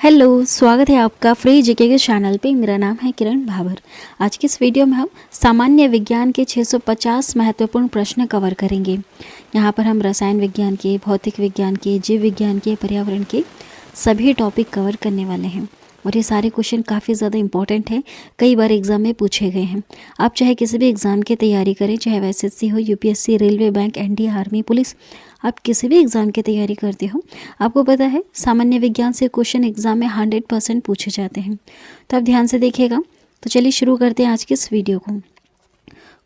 Hello, स्वागत है आपका फ्री जीके के चैनल पे। मेरा नाम है किरण भाबर। आज की इस वीडियो में हम सामान्य विज्ञान के 650 महत्वपूर्ण प्रश्न कवर करेंगे। यहाँ पर हम रसायन विज्ञान के, भौतिक विज्ञान के, जीव विज्ञान के, पर्यावरण के सभी टॉपिक कवर करने वाले हैं और ये सारे क्वेश्चन काफ़ी ज़्यादा इंपॉर्टेंट हैं, कई बार एग्जाम में पूछे गए हैं। आप चाहे किसी भी एग्ज़ाम की तैयारी करें, चाहे वह एसएससी हो, UPSC, railway, bank, NDA, army, police, आप किसी भी एग्ज़ाम की तैयारी करते हो, आपको पता है सामान्य विज्ञान से क्वेश्चन एग्जाम में 100% पूछे जाते हैं। तो आप ध्यान से देखिएगा। तो चलिए शुरू करते हैं आज की इस वीडियो को।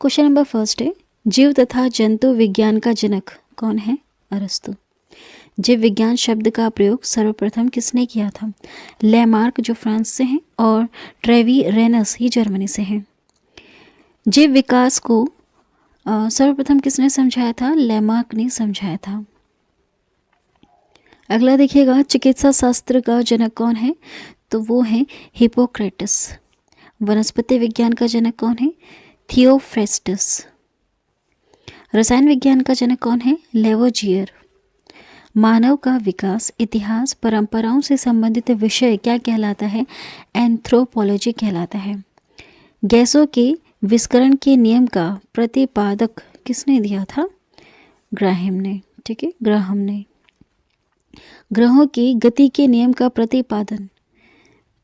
क्वेश्चन नंबर फर्स्ट है, जीव तथा जंतु विज्ञान का जनक कौन है? अरस्तु। जीव विज्ञान शब्द का प्रयोग सर्वप्रथम किसने किया था? लेमार्क, जो फ्रांस से हैं, और ट्रेवी रेनस, ही जर्मनी से हैं। जीव विकास को सर्वप्रथम किसने समझाया था? लेमार्क ने समझाया था। अगला देखिएगा, चिकित्सा शास्त्र का जनक कौन है? तो वो है हिप्पोक्रेटस। वनस्पति विज्ञान का जनक कौन है? थियोफ्रेस्टस। रसायन विज्ञान का जनक कौन है? लेवोजियर। मानव का विकास, इतिहास, परंपराओं से संबंधित विषय क्या कहलाता है? एंथ्रोपोलॉजी कहलाता है। गैसों के विस्करण के नियम का प्रतिपादक किसने दिया था? ग्राहम ने। ठीक है, ग्राहम ने। ग्रहों की गति के नियम का प्रतिपादन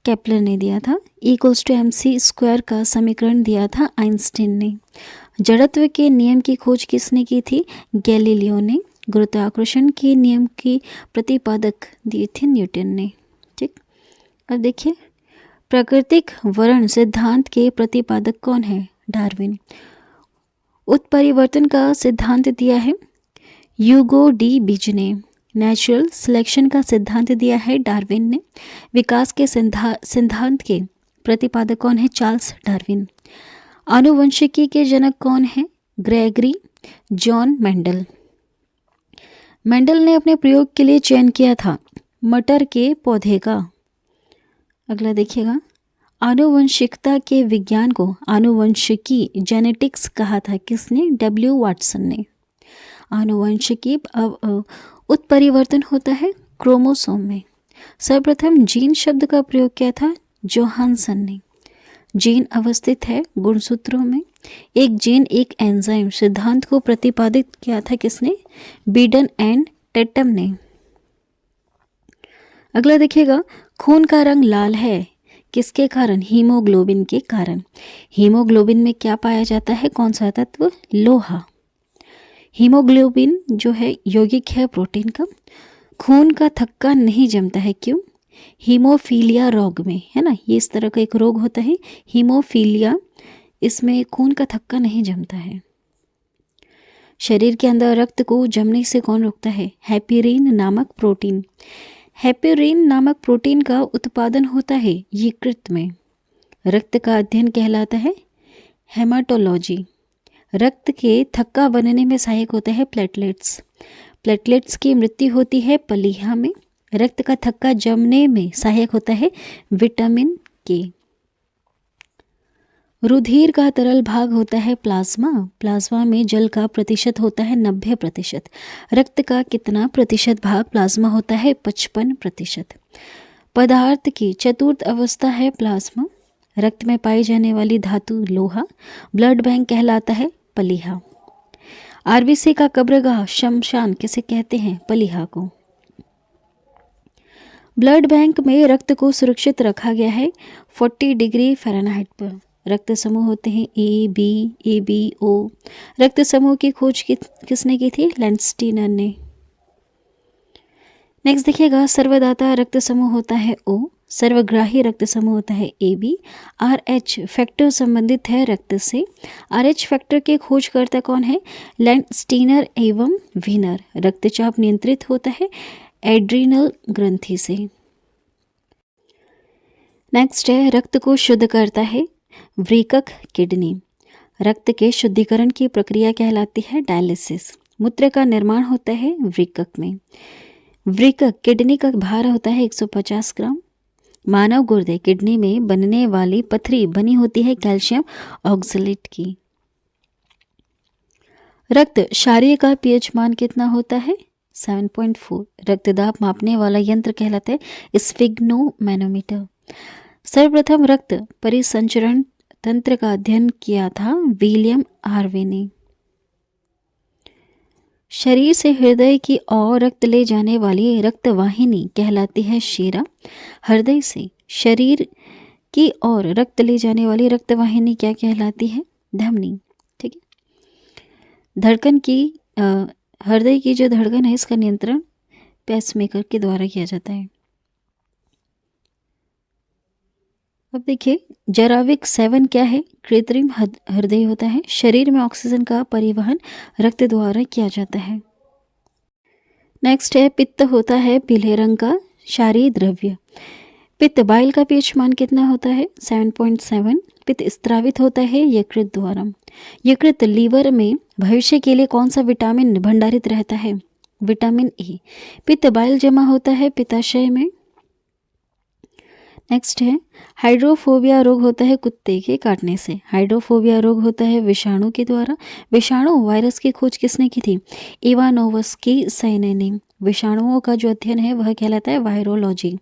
केपलर ने दिया था। E=mc² का समीकरण दिया था आइंस्टीन ने। जड़त्व के नियम की खोज किसने की थी? गैलीलियो ने। गुरुत्वाकर्षण के नियम की प्रतिपादक दिए थे न्यूटन ने। ठीक, अब देखिए, प्राकृतिक वर्ण सिद्धांत के प्रतिपादक कौन है? डार्विन। उत्परिवर्तन का सिद्धांत दिया है ह्यूगो डी बीज ने। नेचुरल सिलेक्शन का सिद्धांत दिया है डार्विन ने। विकास के सिद्धांत के प्रतिपादक कौन है? Charles Darwin. आनुवंशिकी के जनक कौन है? Gregory John Mendel. मेंडल ने अपने प्रयोग के लिए चयन किया था मटर के पौधे का। अगला देखिएगा, आनुवंशिकता के विज्ञान को आनुवंशिकी जेनेटिक्स कहा था किसने? डब्ल्यू वाटसन ने। आनुवंशिकी उत्परिवर्तन होता है क्रोमोसोम में। सर्वप्रथम जीन शब्द का प्रयोग किया था जोहानसन ने। जीन अवस्थित है गुणसूत्रों में। एक जीन एक एंजाइम सिद्धांत को प्रतिपादित किया था किसने? बीडन एंड टेटम ने। अगला देखिएगा, खून का रंग लाल है किसके कारण? हीमोग्लोबिन के कारण। हीमोग्लोबिन में क्या पाया जाता है? कौन सा तत्व? लोहा। हीमोग्लोबिन जो है यौगिक है प्रोटीन का। खून का थक्का नहीं जमता है, क्यों? हीमोफीलिया रोग में, है ना, ये इस तरह का एक रोग होता है हीमोफीलिया, इसमें खून का थक्का नहीं जमता है। शरीर के अंदर रक्त को जमने से कौन रोकता है? हेपेरिन नामक प्रोटीन। हेपेरिन नामक प्रोटीन का उत्पादन होता है यकृत में। रक्त का अध्ययन कहलाता है हेमाटोलॉजी। रक्त के थक्का बनने में सहायक होता है प्लेटलेट्स। प्लेटलेट्स की मृत्यु होती है पलीहा में। रक्त का थक्का जमने में सहायक होता है विटामिन के। रुधिर का तरल भाग होता है प्लाज्मा। प्लाज्मा में जल का प्रतिशत होता है 90%। रक्त का कितना प्रतिशत भाग प्लाज्मा होता है? 55%। पदार्थ की चतुर्थ अवस्था है प्लाज्मा। रक्त में पाई जाने वाली धातु लोहा। ब्लड बैंक कहलाता है पलीहा। आरबीसी का कब्रगाह शमशान किसे कहते हैं? पलीहा को। ब्लड बैंक में रक्त को सुरक्षित रखा गया है 40 डिग्री फ़ारेनहाइट पर। रक्त समूह होते हैं ए बी ओ। रक्त समूह की खोज किसने की थी? लैंडस्टीनर ने। नेक्स्ट देखिएगा, सर्वदाता रक्त समूह होता है ओ। सर्वग्राही रक्त समूह होता है ए बी। RH फैक्टर संबंधित है रक्त से। RH फैक्टर के खोजकर्ता कौन है? लैंडस्टीनर एवं वीनर। रक्तचाप नियंत्रित होता है एड्रीनल ग्रंथि से। नेक्स्ट है, रक्त को शुद्ध करता है वृक्क किडनी। रक्त के शुद्धिकरण की प्रक्रिया कहलाती है डायलिसिस। मूत्र का निर्माण होता है वृक्क में। वृक्क किडनी का भार होता है 150 ग्राम। मानव गुर्दे किडनी में बनने वाली पथरी बनी होती है कैल्शियम ऑक्सलेट की। रक्त क्षारीय का पीएच मान कितना होता है? 7.4 रक्तदाब मापने वाला यंत्र कहलाता है स्फिग्नोमैनोमीटर। सर्वप्रथम रक्त परिसंचरण तंत्र का अध्ययन किया था विलियम हार्वे ने। शरीर से हृदय की ओर रक्त ले जाने वाली रक्तवाहिनी कहलाती है शिरा। हृदय से शरीर की ओर रक्त ले जाने वाली रक्तवाहिनी क्या कहलाती है? धमनी। ठीक है। धड़कन की हृदय की जो धड़कन है इसका नियंत्रण पेसमेकर के द्वारा किया जाता है। अब देखिए जराविक 7 क्या है? कृत्रिम हृदय होता है। शरीर में ऑक्सीजन का परिवहन रक्त द्वारा किया जाता है। नेक्स्ट है पित्त होता है पीले रंग का क्षारीय द्रव्य। पित्त बाइल का पीएच मान कितना होता है? 7.7। पित्त स्त्रावित होता है यकृत द्वारा। यकृत लीवर में भविष्य के लिए कौन सा विटामिन भंडारित रहता है? Vitamin A. पित्त बाइल जमा होता है पित्ताशय में। नेक्स्ट है हाइड्रोफोबिया रोग होता है कुत्ते के काटने से। हाइड्रोफोबिया रोग होता है विषाणु के द्वारा। विषाणु वायरस की खोज किसने की थी? इवानोवस्की सैने ने। विषाणुओं का जो अध्ययन है वह कहलाता है वायरोलॉजी।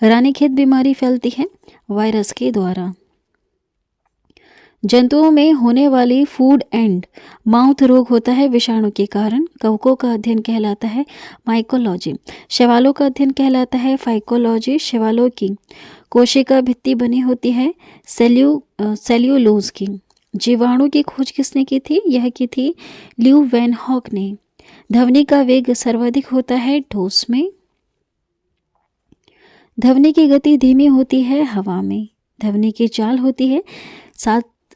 रानीखेत बीमारी फैलती है वायरस के द्वारा। जंतुओं में होने वाली फूड एंड माउथ रोग होता है विषाणु के कारण। कवकों का अध्ययन कहलाता है माइकोलॉजी। शैवालों का अध्ययन कहलाता है फाइकोलॉजी। शैवालों की कोशिका भित्ति बनी होती है सेल्यूलोज की। जीवाणु की खोज किसने की थी? यह की थी ल्यू वैन हॉक ने। ध्वनि का वेग सर्वाधिक होता है ठोस में। ध्वनि की गति धीमी होती है हवा में। ध्वनि की चाल होती है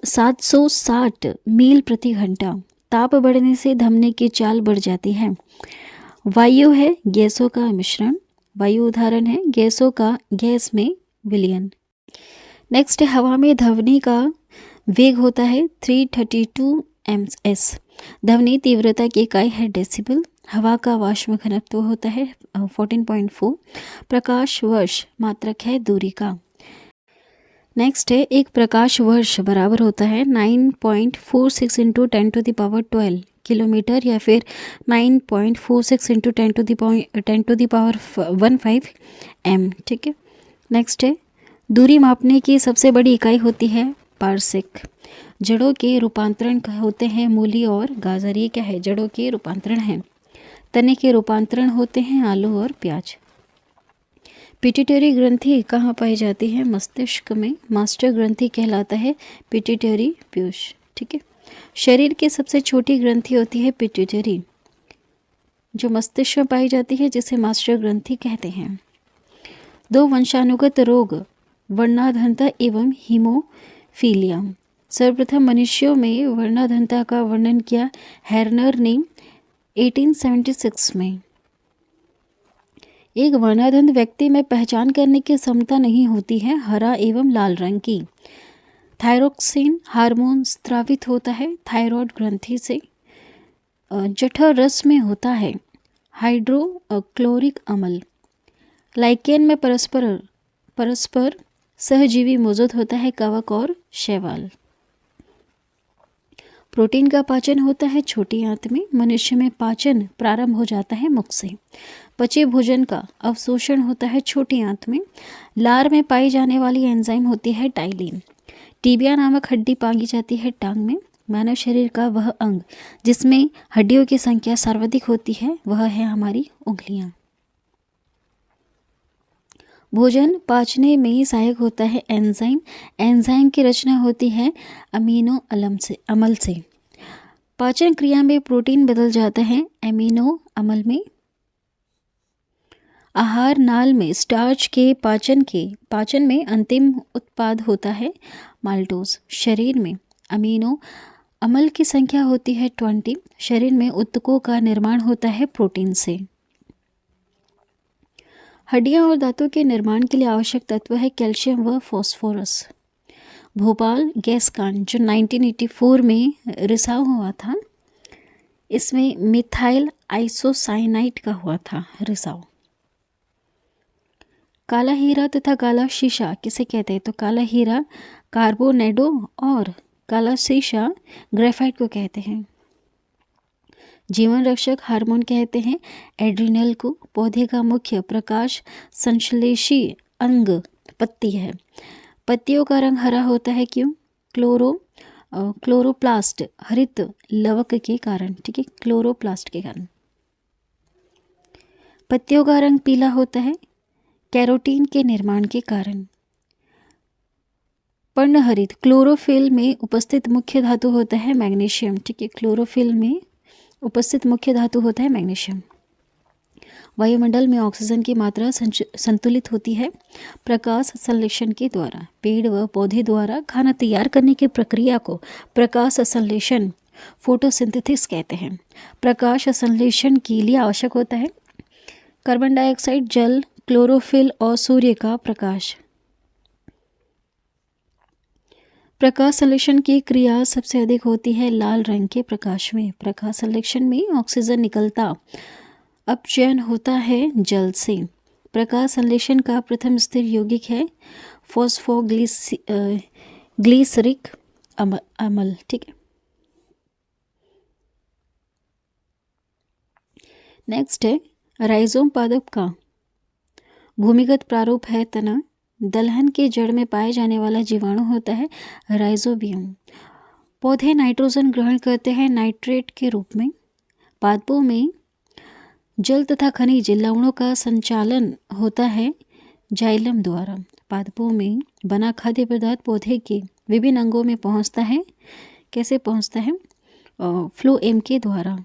760 मील प्रति घंटा। ताप बढ़ने से ध्वनि की चाल बढ़ जाती है। वायु है गैसों का मिश्रण। वायु उदाहरण है गैसों का गैस में विलयन। नेक्स्ट है हवा में ध्वनि का वेग होता है 332 ms। ध्वनि तीव्रता की इकाई है डेसिबल। हवा का वाष्प घनत्व होता है 14.4। प्रकाश वर्ष मात्रक है दूरी का। नेक्स्ट है एक प्रकाश वर्ष बराबर होता है 9.46 इंटू 10⁻12 किलोमीटर या फिर 9.46 इंटू 10⁻15 m। ठीक है। नेक्स्ट है दूरी मापने की सबसे बड़ी इकाई होती है पारसेक। जड़ों के रूपांतरण होते हैं मूली और गाजर। ये क्या है? जड़ों के रूपांतरण है। तने के रूपांतरण होते हैं आलू और प्याज। पिट्यूटरी ग्रंथि कहाँ पाई जाती है? मस्तिष्क में। मास्टर ग्रंथि कहलाता है पिट्यूटरी पीयूष। ठीक है। शरीर की सबसे छोटी ग्रंथि होती है पिट्यूटरी जो मस्तिष्क में पाई जाती है जिसे मास्टर ग्रंथि कहते हैं। 2 वंशानुगत रोग वर्णाधनता एवं हीमोफीलिया। सर्वप्रथम मनुष्यों में वर्णाधनता का वर्णन किया हैरनर ने 1876 में। एक वर्णाधन व्यक्ति में पहचान करने की क्षमता नहीं होती है हरा एवं लाल रंग की। थायरोक्सिन हार्मोन स्रावित होता है थायराइड ग्रंथि से। जठर रस में होता है हाइड्रोक्लोरिक अम्ल। लाइकेन में परस्पर सहजीवी मौजूद होता है कवक और शैवाल। प्रोटीन का पाचन होता है छोटी आंत में। मनुष्य में पाचन प्रारंभ हो जाता है मुख से। पचे भोजन का अवशोषण होता है छोटी आंत में। लार में पाई जाने वाली एंजाइम होती है टाइलिन। टीबिया नामक हड्डी पाई जाती है टांग में। मानव शरीर का वह अंग जिसमें हड्डियों की संख्या सर्वाधिक होती है वह है हमारी उंगलियां। भोजन पाचने में सहायक होता है एंजाइम। एंजाइम की रचना होती है अमीनो अम्ल से। पाचन क्रिया में प्रोटीन बदल जाता है एमिनो अम्ल में। आहार नाल में स्टार्च के पाचन में अंतिम उत्पाद होता है माल्टोज। शरीर में अमीनो अम्ल की संख्या होती है 20। शरीर में ऊतकों का निर्माण होता है प्रोटीन से। हड्डियां और दांतों के निर्माण के लिए आवश्यक तत्व है कैल्शियम व फास्फोरस। भोपाल गैस कांड जो 1984 में रिसाव हुआ था इसमें मिथाइल आइसोसाइनाइड का हुआ था रिसाव। काला हीरा तथा काला शीशा किसे कहते हैं? तो काला हीरा कार्बोनेडो और काला शीशा ग्रेफाइट को कहते हैं। जीवन रक्षक हार्मोन कहते हैं एड्रिनल को। पौधे का मुख्य प्रकाश संश्लेषी अंग पत्ती है। पत्तियों का रंग हरा होता है क्यों? क्लोरोप्लास्ट हरित लवक के कारण, ठीक है, क्लोरोप्लास्ट के कारण। पत्तियों का रंग पीला होता है कैरोटीन के निर्माण के कारण। पर्णहरित क्लोरोफिल में उपस्थित मुख्य धातु होता है मैग्नीशियम, ठीक है, क्लोरोफिल में उपस्थित मुख्य धातु होता है मैग्नीशियम। वायुमंडल में ऑक्सीजन की मात्रा संतुलित होती है प्रकाश संश्लेषण के द्वारा। पेड़ व पौधे द्वारा खाना तैयार करने की प्रक्रिया को प्रकाश संश्लेषण फोटोसिंथेसिस कहते हैं। प्रकाश संश्लेषण के लिए आवश्यक होता है कार्बन डाइऑक्साइड, जल, क्लोरोफिल और सूर्य का प्रकाश। प्रकाश संश्लेषण की क्रिया सबसे अधिक होती है लाल रंग के प्रकाश में। प्रकाश संश्लेषण में ऑक्सीजन निकलता अपचयन होता है जल से। प्रकाश संश्लेषण का प्रथम स्थिर यौगिक है फॉस्फोग्लिसरिक अम्ल, ठीक है। नेक्स्ट है राइजोम पादप का भूमिगत प्रारूप है तना। दलहन के जड़ में पाए जाने वाला जीवाणु होता है राइजोबियम। पौधे नाइट्रोजन ग्रहण करते हैं नाइट्रेट के रूप में। पादपों में जल तथा खनिज लवणों का संचालन होता है जाइलम द्वारा। पादपों में बना खाद्य पदार्थ पौधे के विभिन्न अंगों में पहुंचता है। कैसे पहुंचता है? फ्लोएम के द्वारा।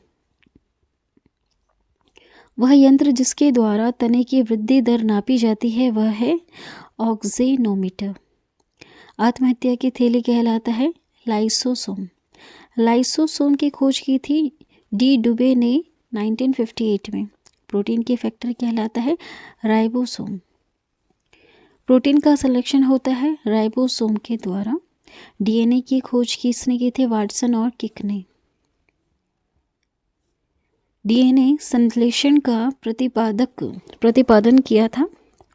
वह यंत्र जिसके द्वारा तने की वृद्धि दर नापी जाती है वह है ऑक्जेनोमीटर। आत्महत्या की थैली कहलाता है लाइसोसोम। लाइसोसोम की खोज की थी डी डुबे ने 1958 में। प्रोटीन की फैक्टर कहलाता है राइबोसोम। प्रोटीन का संरक्षण होता है राइबोसोम के द्वारा। डीएनए की खोज किसने की थी? वाटसन और किक ने। डीएनए संश्लेषण का प्रतिपादन किया था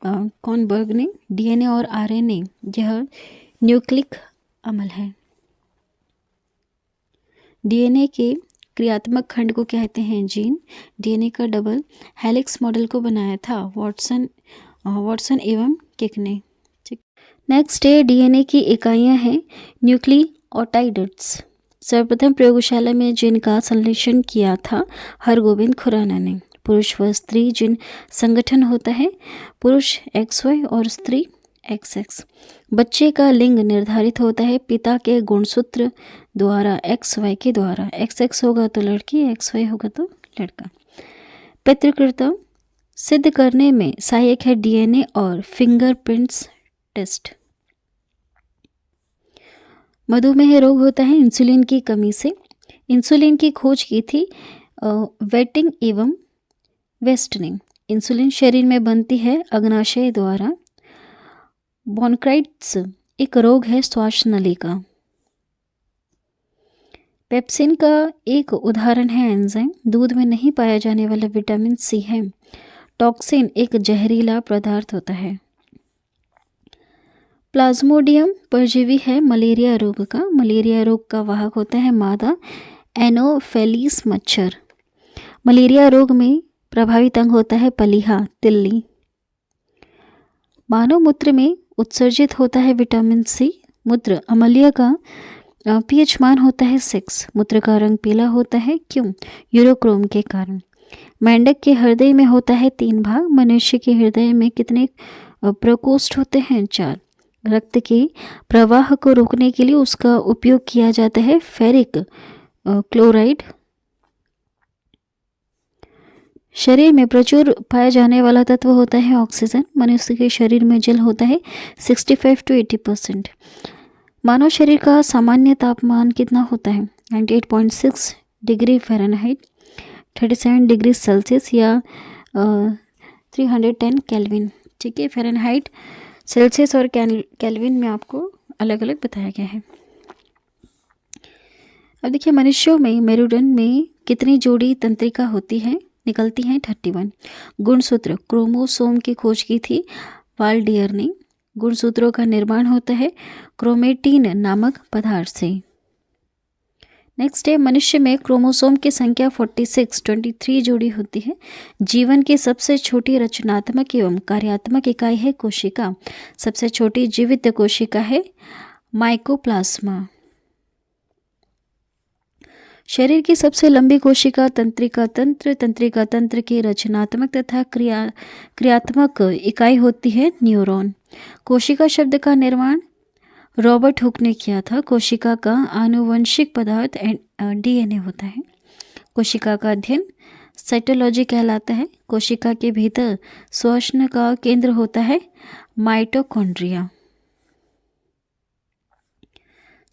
कौन? बर्ग ने। डीएनए और आरएनए यह न्यूक्लिक अम्ल है। डीएनए के क्रियात्मक खंड को कहते हैं जीन। डीएनए का डबल हेलिक्स मॉडल को बनाया था वाटसन एवं किक ने। ठीक। नेक्स्ट है डीएनए की इकाइयां हैं न्यूक्लियोटाइड्स। सर्वप्रथम प्रयोगशाला में जिनका संश्लेषण किया था हरगोविंद खुराना ने। पुरुष व स्त्री जिन संगठन होता है पुरुष XY और स्त्री XX। बच्चे का लिंग निर्धारित होता है पिता के गुणसूत्र द्वारा XY के द्वारा। XX होगा तो लड़की, XY होगा तो लड़का। पितृकृता सिद्ध करने में सहायक है डीएनए और फिंगरप्रिंट्स टेस्ट। मधुमेह रोग होता है इंसुलिन की कमी से। इंसुलिन की खोज की थी वेटिंग एवं वेस्ट ने। इंसुलिन शरीर में बनती है अग्नाशय द्वारा। ब्रोंकाइटिस एक रोग है श्वास नली का। पेप्सिन का एक उदाहरण है एंजाइम। दूध में नहीं पाया जाने वाला विटामिन सी है। टॉक्सिन एक जहरीला पदार्थ होता है। प्लाज्मोडियम परजीवी है मलेरिया रोग का। मलेरिया रोग का वाहक होता है मादा एनोफेलिस मच्छर। मलेरिया रोग में प्रभावित अंग होता है पलीहा तिल्ली। मानव मूत्र में उत्सर्जित होता है विटामिन सी। मूत्र अम्लीय का पीएच मान होता है 6। मूत्र का रंग पीला होता है क्यों? यूरोक्रोम के कारण। मेंढक के हृदय में होता है 3 भाग। मनुष्य के हृदय में कितने प्रकोष्ठ होते हैं? 4। रक्त के प्रवाह को रोकने के लिए उसका उपयोग किया जाता है फेरिक क्लोराइड। शरीर में प्रचुर पाया जाने वाला तत्व होता है ऑक्सीजन। मनुष्य के शरीर में जल होता है 65 to 80%। मानव शरीर का सामान्य तापमान कितना होता है? 98.6 डिग्री फ़ारेनहाइट, 37 डिग्री सेल्सियस या 310 केल्विन। ठीक है, फ़ारेनहाइट, सेल्सियस और केल्विन में आपको अलग अलग बताया गया है। अब देखिए मनुष्यों में मेरुदंड में कितनी जोड़ी तंत्रिका होती है? निकलती हैं 31। गुणसूत्र क्रोमोसोम की खोज की थी वाल्डियर ने। गुणसूत्रों का निर्माण होता है क्रोमेटिन नामक पदार्थ से। नेक्स्ट है, मनुष्य में क्रोमोसोम की संख्या 23 जोड़ी होती है। जीवन की सबसे छोटी रचनात्मक एवं कार्यात्मक इकाई है कोशिका। सबसे छोटी जीवित कोशिका है माइकोप्लाज्मा। शरीर की सबसे लंबी कोशिका तंत्रिका तंत्र। तंत्रिका तंत्र की रचनात्मक तथा क्रियात्मक इकाई होती है न्यूरॉन। कोशिका शब्द का निर्माण रॉबर्ट हुक ने किया था। कोशिका का आनुवंशिक पदार्थ डीएनए होता है। कोशिका का अध्ययन साइटोलॉजी कहलाता है। कोशिका के भीतर श्वसन का केंद्र होता है माइटोकॉन्ड्रिया।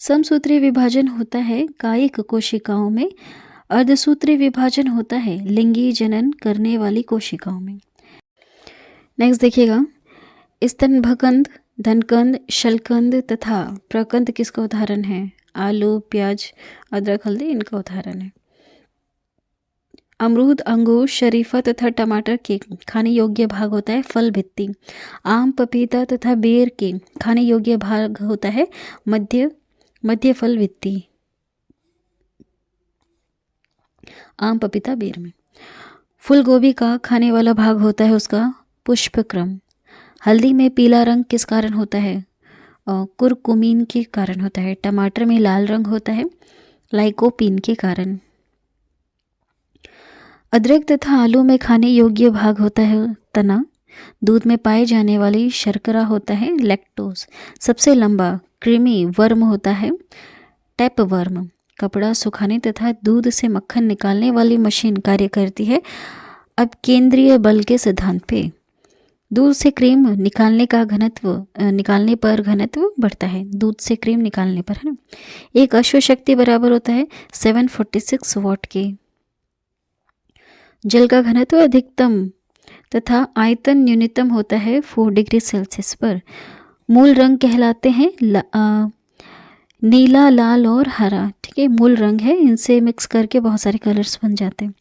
समसूत्री विभाजन होता है कायिक कोशिकाओं में। अर्धसूत्री विभाजन होता है लिंगी जनन करने वाली कोशिकाओं में। नेक्स्ट देखिएगा, स्तनभकंद, धनकंद, शलकंद तथा प्रकंद किसका उदाहरण है? आलू, प्याज, अदरक, हल्दी इनका उदाहरण है। अमरूद, अंगूर, शरीफा तथा टमाटर के खाने योग्य भाग होता है फल भित्ति। आम, पपीता तथा बेर के खाने योग्य भाग होता है मध्य फल भित्ति। आम, पपीता, बेर में। फूल गोभी का खाने वाला भाग होता है उसका पुष्पक्रम। हल्दी में पीला रंग किस कारण होता है? कुरकुमीन के कारण होता है। टमाटर में लाल रंग होता है लाइकोपीन के कारण। अदरक तथा आलू में खाने योग्य भाग होता है तना। दूध में पाए जाने वाली शर्करा होता है लैक्टोज। सबसे लंबा क्रीमी वर्म होता है टैप वर्म। कपड़ा सुखाने तथा दूध से मक्खन निकालने वाली मशीन कार्य करती है अब केंद्रीय बल के सिद्धांत पे। दूध से क्रीम निकालने पर घनत्व बढ़ता है। दूध से क्रीम निकालने पर, है ना। एक अश्व शक्ति बराबर होता है 746 वॉट के। जल का घनत्व अधिकतम तथा आयतन न्यूनतम होता है 4 डिग्री सेल्सियस पर। मूल रंग कहलाते हैं नीला, लाल और हरा। ठीक है, मूल रंग है, इनसे मिक्स करके बहुत सारे कलर्स बन जाते हैं।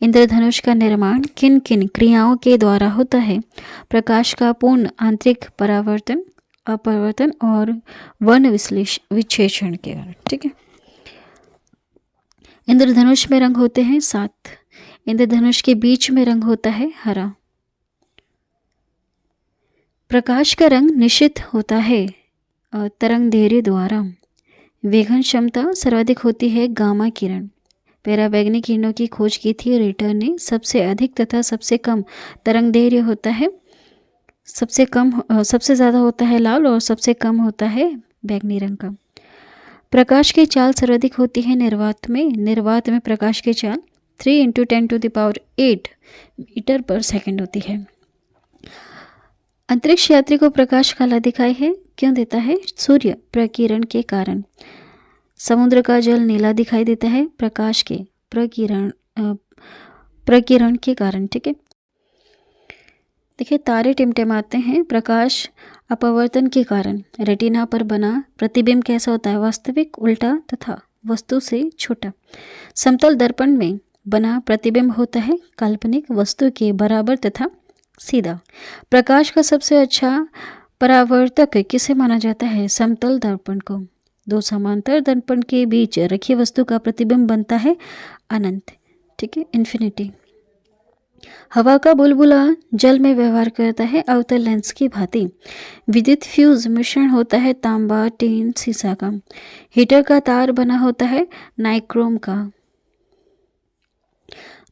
इंद्रधनुष का निर्माण किन किन क्रियाओं के द्वारा होता है? प्रकाश का पूर्ण आंतरिक परावर्तन, अपवर्तन और वर्ण विच्छेषण के कारण। ठीक है, इंद्रधनुष में रंग होते हैं 7। इंद्रधनुष के बीच में रंग होता है हरा। प्रकाश का रंग निश्चित होता है तरंग दैर्घ्य द्वारा। वेघन क्षमता सर्वाधिक होती है गामा किरण। पैराबैंगनी किरणों की खोज की थी रिटर ने। सबसे अधिक तथा सबसे कम तरंग दैर्घ्य होता है, सबसे ज़्यादा होता है लाल और सबसे कम होता है बैंगनी रंग का। प्रकाश की चाल सर्वाधिक होती है निर्वात में। निर्वात में प्रकाश की चाल 3 × 10⁸ मीटर पर सेकंड होती है। अंतरिक्ष यात्री को प्रकाश काला दिखाई है, क्यों देता है? सूर्य प्रकिरण के कारण। समुद्र का जल नीला दिखाई देता है प्रकाश के प्रकिरण के कारण। ठीक है, देखिए तारे टिमटिमाते हैं प्रकाश अपवर्तन के कारण। रेटिना पर बना प्रतिबिंब कैसा होता है? वास्तविक, उल्टा तथा वस्तु से छोटा। समतल दर्पण में बना प्रतिबिंब होता है काल्पनिक वस्तु के बराबर तथा सीधा। प्रकाश का सबसे अच्छा परावर्तक किसे माना जाता है? समतल दर्पण को। 2 समांतर दर्पण के बीच रखी वस्तु का प्रतिबिंब बनता है अनंत। ठीक है, इन्फिनिटी। हवा का बुलबुला जल में व्यवहार करता है अवतल लेंस की भांति। विद्युत फ्यूज मिश्रण होता है तांबा, टीन, सीसा का। हीटर का तार बना होता है नाइक्रोम का।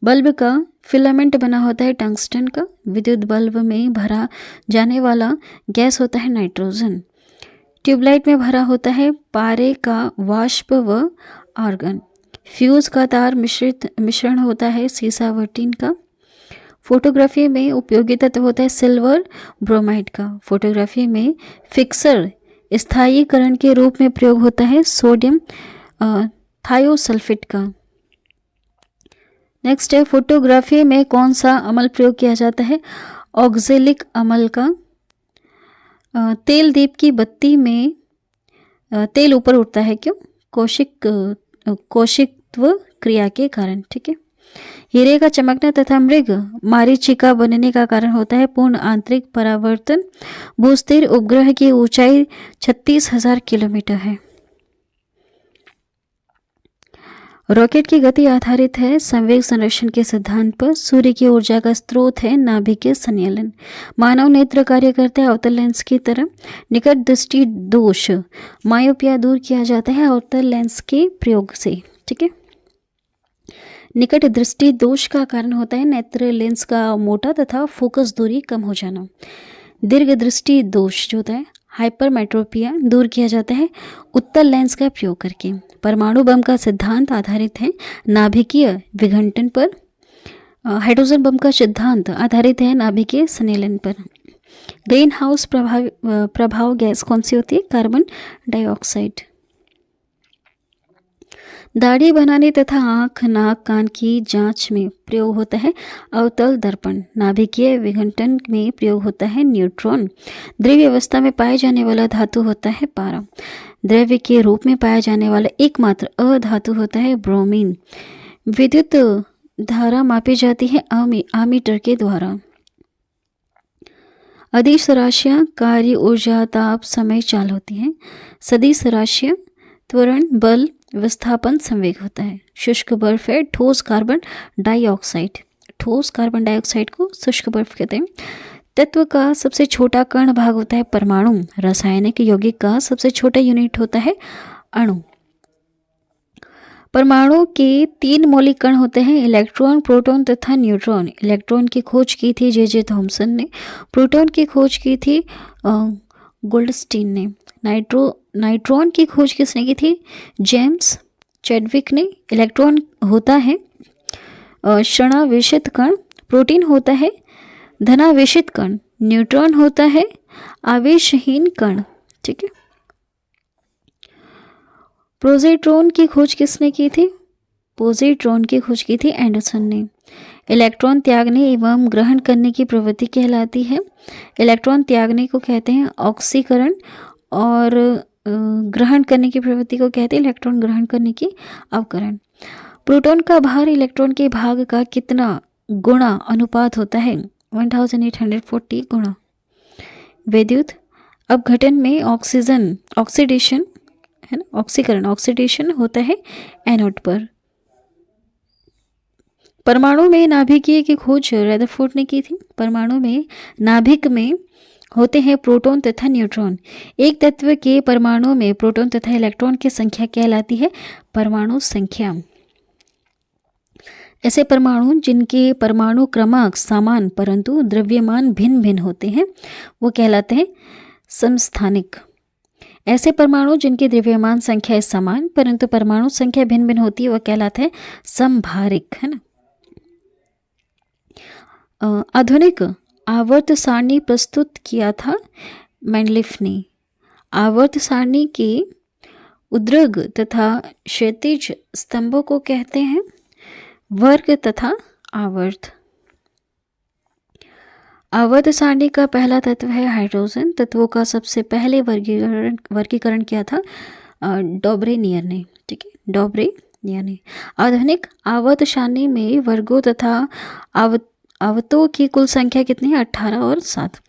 बल्ब का फिलामेंट बना होता है टंगस्टन का। विद्युत बल्ब में भरा जाने वाला गैस होता है नाइट्रोजन। ट्यूबलाइट में भरा होता है पारे का वाष्प व आर्गन। फ्यूज का तार मिश्रण होता है सीसा व टीन का। फोटोग्राफी में उपयोगी तत्व होता है सिल्वर ब्रोमाइड का। फोटोग्राफी में फिक्सर स्थायीकरण के रूप में प्रयोग होता है सोडियम थायोसल्फेट का। नेक्स्ट है, फोटोग्राफी में कौन सा अमल प्रयोग किया जाता है? ऑक्जेलिक अमल का। तेल दीप की बत्ती में तेल ऊपर उठता है, क्यों? कोशिकत्व क्रिया के कारण। ठीक है, हीरे का चमकना तथा मृग मारीचिका बनने का कारण होता है पूर्ण आंतरिक परावर्तन। भूस्थिर उपग्रह की ऊंचाई 36,000 किलोमीटर है। रॉकेट की गति आधारित है संवेग संरक्षण के सिद्धांत पर। सूर्य की ऊर्जा का स्रोत है नाभिकीय संलयन। मानव नेत्र कार्य करता है अवतल लेंस की तरह। निकट दृष्टि दोष मायोपिया दूर किया जाता है अवतल लेंस के प्रयोग से। ठीक है, निकट दृष्टि दोष का कारण होता है नेत्र लेंस का मोटा तथा फोकस दूरी कम हो जाना। दीर्घ दृष्टि दोष जो होता है हाइपरमेट्रोपिया दूर किया जाता है उत्तल लेंस का प्रयोग करके। परमाणु बम का सिद्धांत आधारित है नाभिकीय विघटन पर। हाइड्रोजन बम का सिद्धांत आधारित है नाभिकीय संलयन पर। ग्रीन हाउस प्रभाव गैस कौन सी होती है? Carbon dioxide. दाढ़ी बनाने तथा आँख नाक कान की जांच में प्रयोग होता है अवतल दर्पण। नाभिकीय विघटन में प्रयोग होता है न्यूट्रॉन। द्रव्य अवस्था में पाए जाने वाला धातु होता है पारा। द्रव्य के रूप में पाया जाने वाला एकमात्र अधातु होता है ब्रोमीन। विद्युत धारा मापी जाती है आमीटर के द्वारा। अदिश राशियाँ कार्य ऊर्जा ताप समय चाल होती हैं। सदिश राशियाँ त्वरण बल विस्थापन संवेग होता है। शुष्क बर्फ है ठोस कार्बन डाइऑक्साइड। ठोस कार्बन डाइऑक्साइड को शुष्क बर्फ कहते हैं। तत्व का सबसे छोटा कण भाग होता है परमाणु। रासायनिक यौगिक का सबसे छोटा यूनिट होता है अणु। परमाणु के 3 मौलिक कण होते हैं इलेक्ट्रॉन प्रोटॉन तथा न्यूट्रॉन। इलेक्ट्रॉन की खोज की थी जे थॉमसन ने। प्रोटॉन की खोज की थी गोल्डस्टीन ने। नाइट्रॉन की खोज किसने की थी? जेम्स चैडविक ने। इलेक्ट्रॉन होता है षणावेशित कण। प्रोटीन होता है धनावेशित कण। न्यूट्रॉन होता है आवेशहीन कण। ठीक है, पोजिट्रॉन की खोज किसने की थी? पोजिट्रॉन की खोज की थी एंडरसन ने। इलेक्ट्रॉन त्यागने एवं ग्रहण करने की प्रवृत्ति कहलाती है। इलेक्ट्रॉन त्यागने को कहते हैं ऑक्सीकरण और ग्रहण करने की प्रवृत्ति को कहते हैं इलेक्ट्रॉन ग्रहण करने की अवकरण। प्रोटॉन का भार इलेक्ट्रॉन के भाग का कितना गुणा अनुपात होता है? 1840 गुणा। विद्युत अपघटन में ऑक्सीडेशन है ना, ऑक्सीडेशन होता है एनोड पर। परमाणु में नाभिकीय की खोज रदरफोर्ड ने की थी। परमाणु में नाभिक में होते हैं प्रोटॉन तथा न्यूट्रॉन। एक तत्व के परमाणु में प्रोटॉन तथा इलेक्ट्रॉन की संख्या कहलाती है परमाणु संख्या। ऐसे परमाणु जिनके परमाणु क्रमांक समान परंतु द्रव्यमान भिन्न भिन्न होते हैं वो कहलाते हैं समस्थानिक। ऐसे परमाणु जिनकी द्रव्यमान संख्या समान परंतु परमाणु संख्या भिन्न भिन्न होती है वह कहलाते हैं समभारिक, है ना। आधुनिक आवर्त सारणी प्रस्तुत किया था मेंडलीफ ने। आवर्त सारणी के उद्र्ग तथा क्षैतिज स्तंभों को कहते हैं वर्ग तथा आवर्त। आवर्त सारणी का पहला तत्व है हाइड्रोजन। तत्वों का सबसे पहले वर्गीकरण किया था डोब्रेनियर ने। ठीक है, डोब्रेनियर ने। आधुनिक आवर्त सारणी में वर्गों तथा आवतों की कुल संख्या कितनी है? 18 और 7।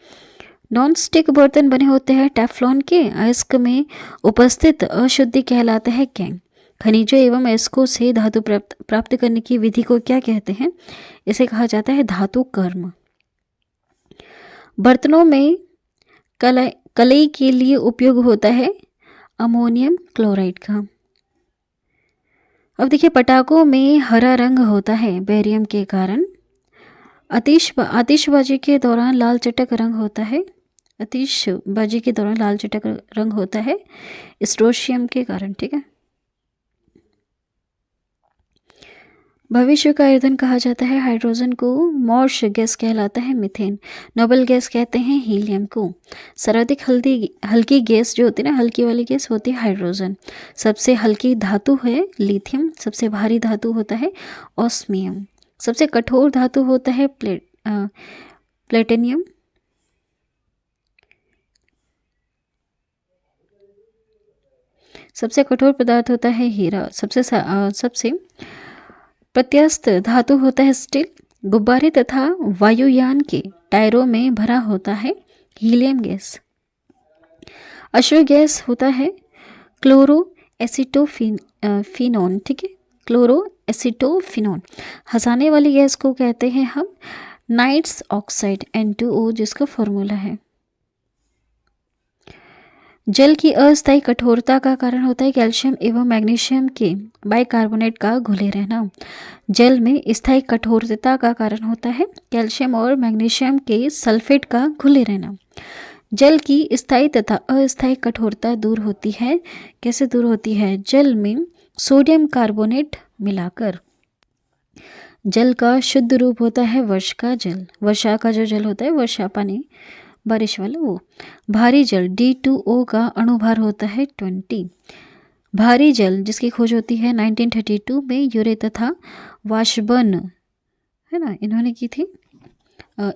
नॉन स्टिक बर्तन बने होते हैं टेफ्लॉन के। अयस्क में उपस्थित अशुद्धि कहलाता है कैंग। खनिजों एवं अयस्कों से धातु प्राप्त करने की विधि को क्या कहते हैं? इसे कहा जाता है धातु कर्म। बर्तनों में कलई के लिए उपयोग होता है अमोनियम क्लोराइड का। अब देखिए पटाखों में हरा रंग होता है बेरियम के कारण। आतिशबाजी के दौरान लाल चटक रंग होता है। आतिशबाजी के दौरान लाल चटक रंग होता है स्ट्रोशियम के कारण। ठीक है, भविष्य का ईंधन कहा जाता है हाइड्रोजन को। मॉर्श गैस कहलाता है मीथेन। नोबल गैस कहते हैं हीलियम को। सर्वाधिक हल्की गैस जो होती है ना, हल्की वाली गैस होती है हाइड्रोजन। सबसे हल्की धातु है लिथियम। सबसे भारी धातु होता है ऑस्मियम। सबसे कठोर धातु होता है प्लेटिनियम। सबसे कठोर पदार्थ होता है हीरा। सबसे प्रत्यस्त धातु होता है स्टील। गुब्बारे तथा वायुयान के टायरों में भरा होता है हीलियम गैस। अश्रु गैस होता है क्लोरो एसिटोफिनोन। ठीक है, क्लोरो एसिटोफिनोन। हंसाने वाली गैस को कहते हैं हम नाइट्रस ऑक्साइड N2O, जिसका फॉर्मूला है। जल की अस्थायी कठोरता का कारण होता है कैल्शियम एवं मैग्नीशियम के बाइकार्बोनेट का घुले रहना। जल में स्थायी कठोरता का कारण होता है कैल्शियम और मैग्नीशियम के सल्फेट का घुले रहना। जल की स्थायी तथा अस्थायी कठोरता दूर होती है। कैसे दूर होती है? जल में सोडियम कार्बोनेट मिलाकर। जल का शुद्ध रूप होता है वर्षा का जल। वर्षा का जो जल होता है, वर्षा पानी, बारिश वाला, वो। भारी जल D2O का अणुभार होता है 20। भारी जल जिसकी खोज होती है 1932 में यूरे तथा वाशबर्न, है ना, इन्होंने की थी।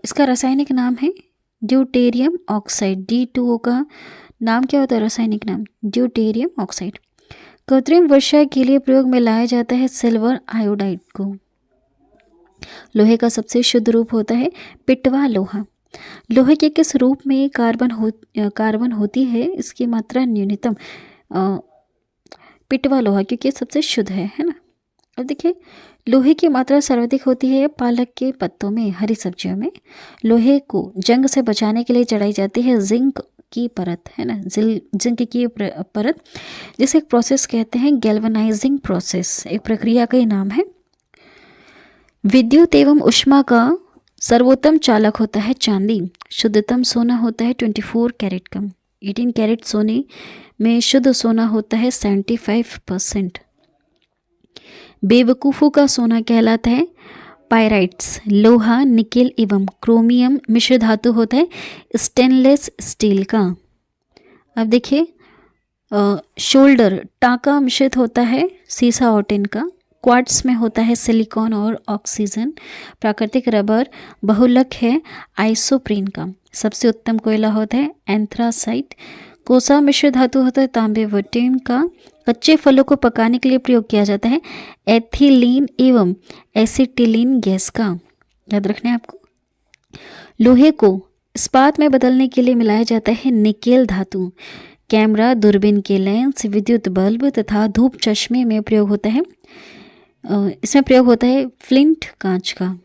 इसका रासायनिक नाम है ड्यूटेरियम ऑक्साइड। D2O का नाम क्या होता है? रासायनिक नाम ड्यूटेरियम ऑक्साइड। कृत्रिम वर्षा के लिए प्रयोग में लाया जाता है सिल्वर आयोडाइड को। लोहे का सबसे शुद्ध रूप होता है पिटवा लोहा। लोहे के किस रूप में कार्बन होती है? इसकी मात्रा न्यूनतम पिटवा लोहा, क्योंकि सबसे शुद्ध है ना। अब देखिए, लोहे की मात्रा सर्वाधिक होती है पालक के पत्तों में, हरी सब्जियों में। लोहे को जंग से बचाने के लिए चढ़ाई जाती है जिंक की परत, है ना, जिंक की परत, जिसे एक प्रोसेस कहते हैं गैल्वेनाइजिंग प्रोसेस। एक प्रक्रिया का ही नाम है। विद्युत एवं ऊष्मा का सर्वोत्तम चालक होता है चांदी। शुद्धतम सोना होता है 24 कैरेट का। 18 कैरेट सोने में शुद्ध सोना होता है 75%। बेवकूफ़ों का सोना कहलाता है पायराइट्स। लोहा, निकेल एवं क्रोमियम मिश्र धातु होता है स्टेनलेस स्टील का। अब देखिए, शोल्डर टाका मिश्रित होता है सीसा और टिन का। क्वार्ट्स में होता है सिलिकॉन और ऑक्सीजन। प्राकृतिक रबर बहुलक है आइसोप्रीन का। सबसे उत्तम कोयला होता है एंथ्रासाइट। कोसा मिश्र धातु होता है तांबे व टिन का। कच्चे फलों को पकाने के लिए प्रयोग किया जाता है एथिलीन एवं एसिटिलीन गैस का। याद रखना है आपको। लोहे को इस्पात में बदलने के लिए मिलाया जाता है निकेल धातु। कैमरा, दूरबीन के लेंस, विद्युत बल्ब तथा धूप चश्मे में प्रयोग होता है, इसमें प्रयोग होता है फ्लिंट कांच का।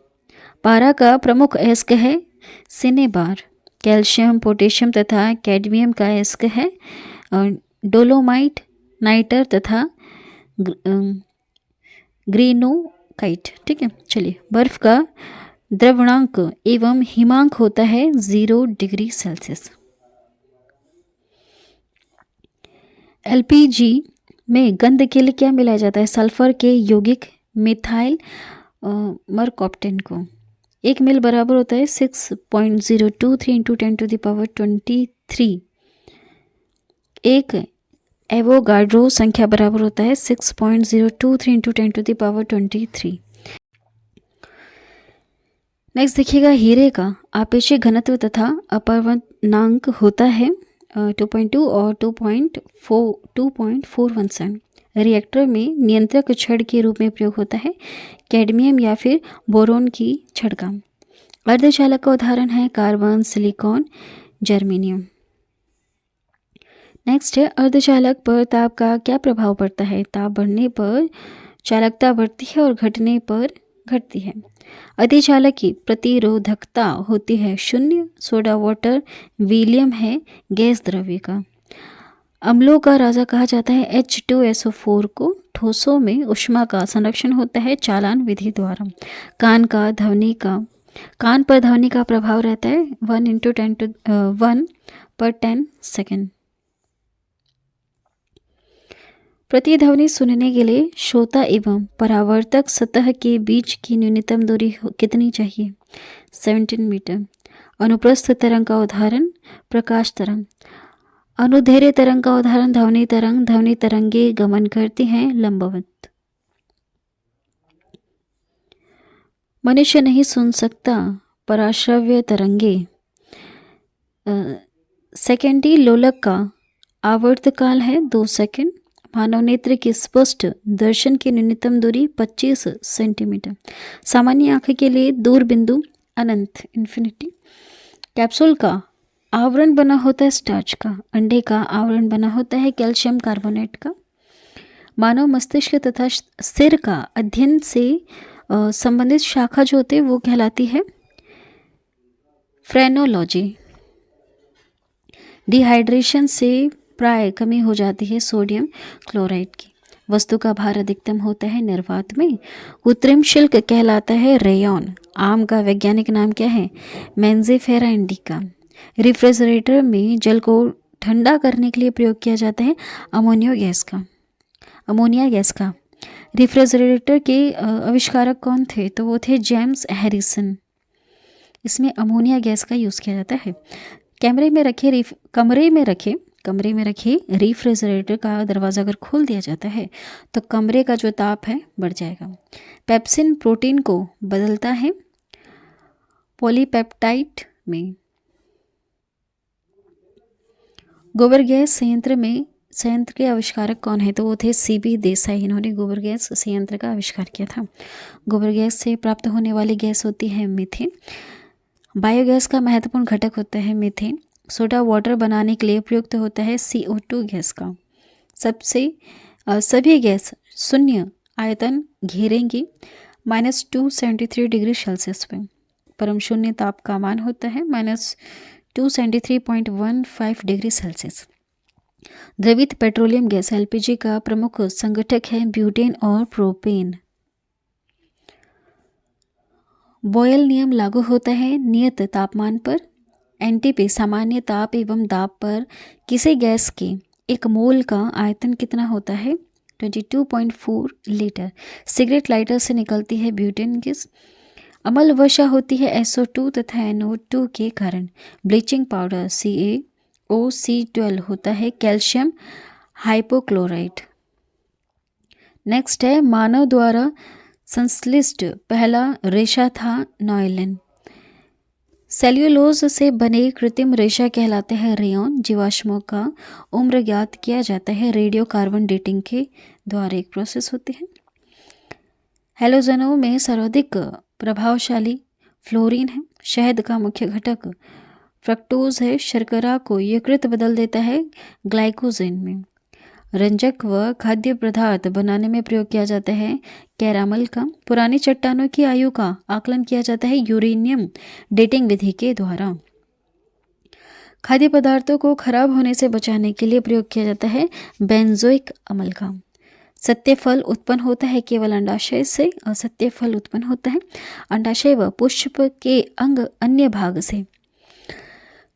पारा का प्रमुख अयस्क है सिनेबार। कैल्शियम, पोटेशियम तथा कैडमियम का अयस्क है डोलोमाइट, नाइटर तथा ग्रेनोकाइट। ठीक है, चलिए। बर्फ का द्रवणांक एवं हिमांक होता है 0 डिग्री सेल्सियस। LPG में गंध के लिए क्या मिलाया जाता है? सल्फर के यौगिक मिथाइल मरकॉप्टेन को। 1 मिल बराबर होता है 6.023 × 10⁻23। एक एवोगाड्रो संख्या बराबर होता है 6.023 × 10⁻23। नेक्स्ट देखिएगा, हीरे का आपेक्षिक घनत्व तथा अपवर्तनांक होता है 2.2 और 2.417। रिएक्टर में नियंत्रक छड़ के रूप में प्रयोग होता है कैडमियम या फिर बोरोन की छड़ का। अर्धचालक का उदाहरण है कार्बन, सिलिकॉन, जर्मेनियम। नेक्स्ट है, अर्धचालक पर ताप का क्या प्रभाव पड़ता है? ताप बढ़ने पर चालकता बढ़ती है और घटने पर घटती है। अधिचालक की प्रतिरोधकता होती है 0। सोडा वाटर विलियम है गैस द्रव्य का। अम्लों का राजा कहा जाता है H2SO4 को। ठोसों में ऊष्मा का संरक्षण होता है चालन विधि द्वारा। कान पर ध्वनि का प्रभाव रहता है 1 × 10 प्रतिध्वनि सुनने के लिए श्रोता एवं परावर्तक सतह के बीच की न्यूनतम दूरी कितनी चाहिए? 17 मीटर। अनुप्रस्थ तरंग का उदाहरण प्रकाश तरंग। अनुदैर्ध्य तरंग का उदाहरण ध्वनि तरंग। ध्वनि तरंगे गमन करती हैं लंबवत। मनुष्य नहीं सुन सकता पराश्रव्य तरंगे। सेकेंडी लोलक का आवर्तकाल है 2 सेकंड। मानव नेत्र की स्पष्ट दर्शन की न्यूनतम दूरी 25 सेंटीमीटर। सामान्य आंख के लिए दूर बिंदु अनंत, इन्फिनिटी। कैप्सूल का आवरण बना होता है स्टार्च का। अंडे का आवरण बना होता है कैल्शियम कार्बोनेट का। मानव मस्तिष्क तथा सिर का अध्ययन से संबंधित शाखा जो होती है वो कहलाती है फ्रेनोलॉजी। डिहाइड्रेशन से प्राय कमी हो जाती है सोडियम क्लोराइड की। वस्तु का भार अधिकतम होता है निर्वात में। कृत्रिम शुल्क कहलाता है रेयॉन। आम का वैज्ञानिक नाम क्या है? मेंजिफेरा इंडिका। रेफ्रिजरेटर में जल को ठंडा करने के लिए प्रयोग किया जाता है अमोनिया गैस का। रेफ्रिजरेटर के आविष्कारक कौन थे? तो वो थे जेम्स हैरिसन। इसमें अमोनिया गैस का यूज़ किया जाता है। कमरे में रखे रेफ्रिजरेटर का दरवाज़ा अगर खोल दिया जाता है तो कमरे का जो ताप है बढ़ जाएगा। पेप्सिन प्रोटीन को बदलता है पॉलीपेप्टाइड में। गोबर गैस संयंत्र के आविष्कारक कौन है? तो वो थे सीबी देसाई। इन्होंने गोबर गैस संयंत्र का आविष्कार किया था। गोबर गैस से प्राप्त होने वाली गैस होती है मीथेन। बायोगैस का महत्वपूर्ण घटक होता है मीथेन। सोडा वाटर बनाने के लिए प्रयुक्त होता है CO2 गैस का। सभी गैस शून्य आयतन घेरेंगी -273 डिग्री सेल्सियस पे। परम शून्य ताप का मान होता है -273.15 डिग्री सेल्सियस। द्रवित पेट्रोलियम गैस LPG का प्रमुख संगठक है ब्यूटेन और प्रोपेन। बॉयल नियम लागू होता है नियत तापमान पर। एनटीपी सामान्य ताप एवं दाब पर किसी गैस के 1 मोल का आयतन कितना होता है? 22.4 लीटर। सिगरेट लाइटर से निकलती है ब्यूटेन गैस। अम्ल वर्षा होती है SO2 तथा NO2 के कारण। ब्लीचिंग पाउडर CaOC12 होता है कैल्शियम हाइपोक्लोराइड। नेक्स्ट है मानव द्वारा संश्लिष्ट पहला रेशा था नॉयलिन। सेल्यूलोज से बने कृत्रिम रेशा कहलाते हैं रेयॉन। जीवाश्मों का उम्र ज्ञात किया जाता है रेडियो कार्बन डेटिंग के द्वारा। एक प्रोसेस होती है। हैलोजनों में सर्वाधिक प्रभावशाली फ्लोरीन है। शहद का मुख्य घटक फ्रक्टोज है। शर्करा को यकृत बदल देता है ग्लाइकोजेन में। रंजक व खाद्य पदार्थ बनाने में प्रयोग किया जाता है कैरामल का। पुरानी चट्टानों की आयु का आकलन किया जाता है यूरेनियम डेटिंग विधि के द्वारा। खाद्य पदार्थों को खराब होने से बचाने के लिए प्रयोग किया जाता है बेंजोइक अम्ल का। सत्य फल उत्पन्न होता है केवल अंडाशय से। असत्य फल उत्पन्न होता है अंडाशय व पुष्प के अंग अन्य भाग से।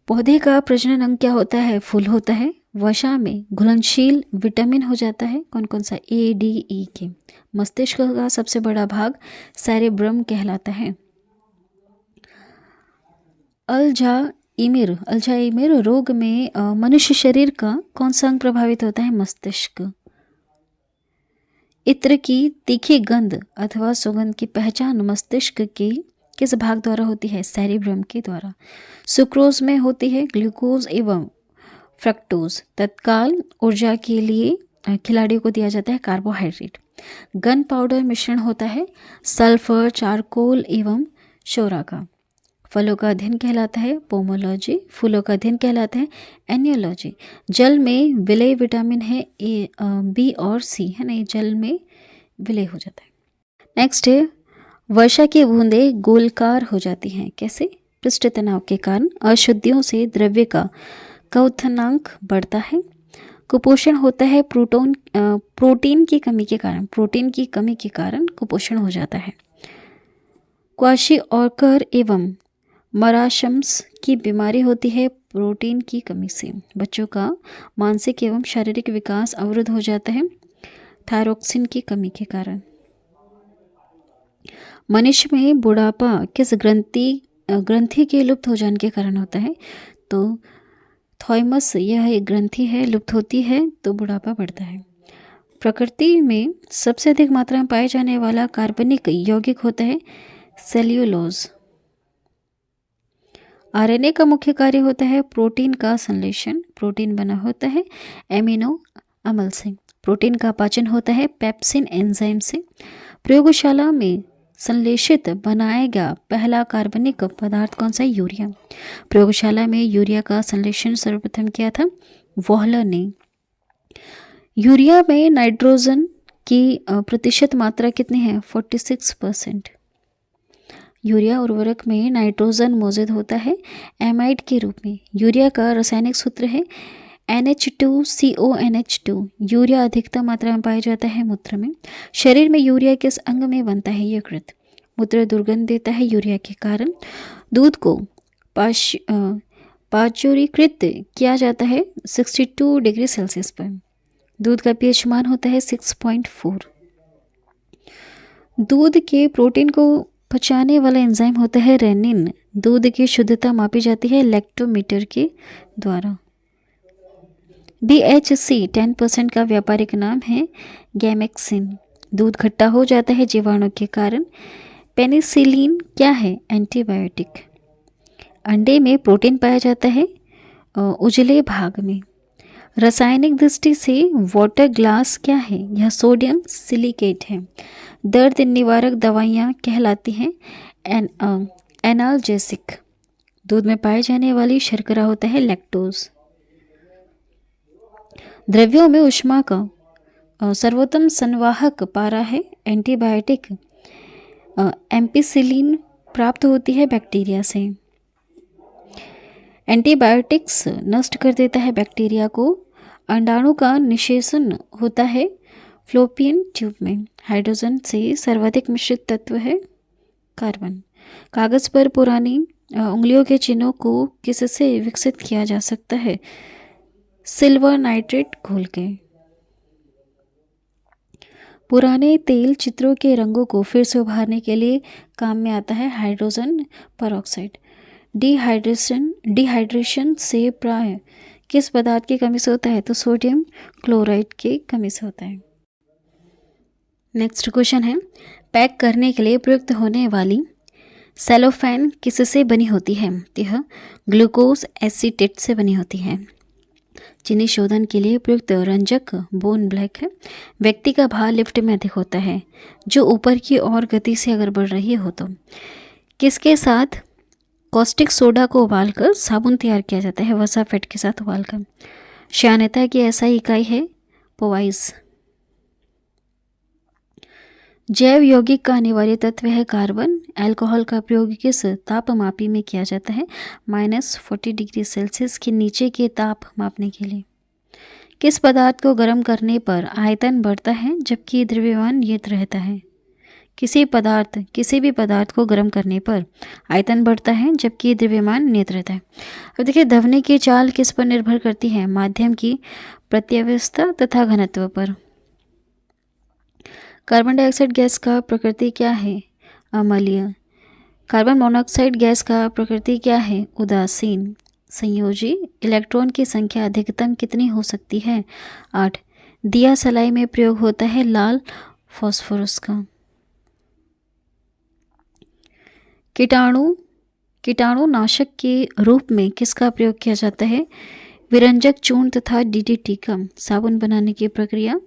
पौधे का प्रजनन अंग क्या होता है? फूल होता है। वसा में घुलनशील विटामिन हो जाता है कौन कौन सा? ADE के। मस्तिष्क का सबसे बड़ा भाग सेरेब्रम कहलाता है। अल्जाइमर रोग में मनुष्य शरीर का कौन सा अंग प्रभावित होता है? मस्तिष्क। इत्र की तीखी गंध अथवा सुगंध की पहचान मस्तिष्क के किस भाग द्वारा होती है? सेरेब्रम के द्वारा। सुक्रोज में होती है ग्लूकोज एवं फ्रक्टोज। तत्काल ऊर्जा के लिए खिलाड़ियों को दिया जाता है कार्बोहाइड्रेट। गन पाउडर मिश्रण होता है सल्फर, चारकोल एवं शोरा का। फलों का अध्ययन कहलाता है पोमोलॉजी। फूलों का अध्ययन कहलाता है एनियोलॉजी। जल में विलय विटामिन है B और C है ना, जल में विलय हो जाता है। नेक्स्ट है वर्षा की बूंदें गोलकार हो जाती हैं कैसे? पृष्ठ तनाव के कारण। अशुद्धियों से द्रव्य का क्वथनांक बढ़ता है। कुपोषण होता है प्रोटीन की कमी के कारण। प्रोटीन की कमी के कारण कुपोषण हो जाता है। क्वाशीऑर्कर एवं मराशम्स की बीमारी होती है प्रोटीन की कमी से। बच्चों का मानसिक एवं शारीरिक विकास अवरुद्ध हो जाता है थायरोक्सिन की कमी के कारण। मनुष्य में बुढ़ापा किस ग्रंथि के लुप्त हो जाने के कारण होता है? तो थाइमस, यह एक ग्रंथि है, लुप्त होती है तो बुढ़ापा बढ़ता है। प्रकृति में सबसे अधिक मात्रा में पाए जाने वाला कार्बनिक यौगिक होता है सेल्यूलोज। RNA का मुख्य कार्य होता है प्रोटीन का संश्लेषण। प्रोटीन बना होता है एमिनो अम्ल से। प्रोटीन का पाचन होता है पेप्सिन एंजाइम से। प्रयोगशाला में संश्लेषित बनाया गया पहला कार्बनिक पदार्थ कौन सा? यूरिया। प्रयोगशाला में यूरिया का संश्लेषण सर्वप्रथम किया था वॉहलर ने। यूरिया में नाइट्रोजन की प्रतिशत मात्रा कितनी है? 46%। यूरिया उर्वरक में नाइट्रोजन मौजूद होता है एमाइड के रूप में। यूरिया का रासायनिक सूत्र है NH2CONH2। यूरिया अधिकतम मात्रा में पाया जाता है मूत्र में। शरीर में यूरिया किस अंग में बनता है? यकृत। मूत्र दुर्गंध देता है यूरिया के कारण। दूध को पाचुरीकृत किया जाता है 62 डिग्री सेल्सियस पर। दूध का पीएच मान होता है 6.4। दूध के प्रोटीन को पचाने वाला एंजाइम होता है रेनिन। दूध की शुद्धता मापी जाती है लैक्टोमीटर के द्वारा। BHC 10% का व्यापारिक नाम है गैमेक्सिन। दूध खट्टा हो जाता है जीवाणु के कारण। पेनिसिलिन क्या है? एंटीबायोटिक। अंडे में प्रोटीन पाया जाता है उजले भाग में। रासायनिक दृष्टि से वाटर ग्लास क्या है? यह सोडियम सिलिकेट है। दर्द निवारक दवाइयाँ कहलाती हैं एनाल्जेसिक। दूध में पाए जाने वाली शर्करा होता है लैक्टोज। द्रव्यों में ऊष्मा का सर्वोत्तम संवाहक पारा है एंटीबायोटिक। एम्पिसिलिन प्राप्त होती है बैक्टीरिया से। एंटीबायोटिक्स नष्ट कर देता है बैक्टीरिया को। अंडाणु का निषेचन होता है फ्लोपियन ट्यूब में। हाइड्रोजन से सर्वाधिक मिश्रित तत्व है कार्बन। कागज़ पर पुरानी उंगलियों के चिन्हों को किससे विकसित किया जा सकता है? सिल्वर नाइट्रेट घोल के। पुराने तेल चित्रों के रंगों को फिर से उभारने के लिए काम में आता है हाइड्रोजन परऑक्साइड। डिहाइड्रेशन से प्राय किस पदार्थ की कमी से होता है? तो सोडियम क्लोराइड की कमी से होता है। नेक्स्ट क्वेश्चन है, पैक करने के लिए प्रयुक्त होने वाली सेलोफेन किससे बनी होती है? यह ग्लूकोज एसीटेट से बनी होती है। चीनी शोधन के लिए प्रयुक्त रंजक बोन ब्लैक है। व्यक्ति का भार लिफ्ट में अधिक होता है जो ऊपर की ओर गति से अगर बढ़ रही हो तो। किसके साथ कॉस्टिक सोडा को उबालकर साबुन तैयार किया जाता है? वसा फैट के साथ उबालकर। श्यानता की ऐसा इकाई है पोवाइस। जैव यौगिक का अनिवार्य तत्व है कार्बन। अल्कोहल का प्रयोग किस तापमापी में किया जाता है? -40 डिग्री सेल्सियस के नीचे के ताप मापने के लिए। किस पदार्थ को गर्म करने पर आयतन बढ़ता है जबकि द्रव्यमान नियत रहता है? किसी भी पदार्थ को गर्म करने पर आयतन बढ़ता है जबकि द्रव्यमान नियत रहता है। अब देखिए, ध्वनि की चाल किस पर निर्भर करती है? माध्यम की प्रत्यावस्था तथा घनत्व पर। कार्बन डाइऑक्साइड गैस का प्रकृति क्या है? अम्लीय। कार्बन मोनोऑक्साइड गैस का प्रकृति क्या है? उदासीन। संयोजी। इलेक्ट्रॉन की संख्या अधिकतम कितनी हो सकती है? 8। दिया सलाई में प्रयोग होता है लाल फास्फोरस का। कीटाणुनाशक के रूप में किसका प्रयोग किया जाता है? विरंजक चूर्ण तथा DDT का। साबुन बनाने की प्रक्रिया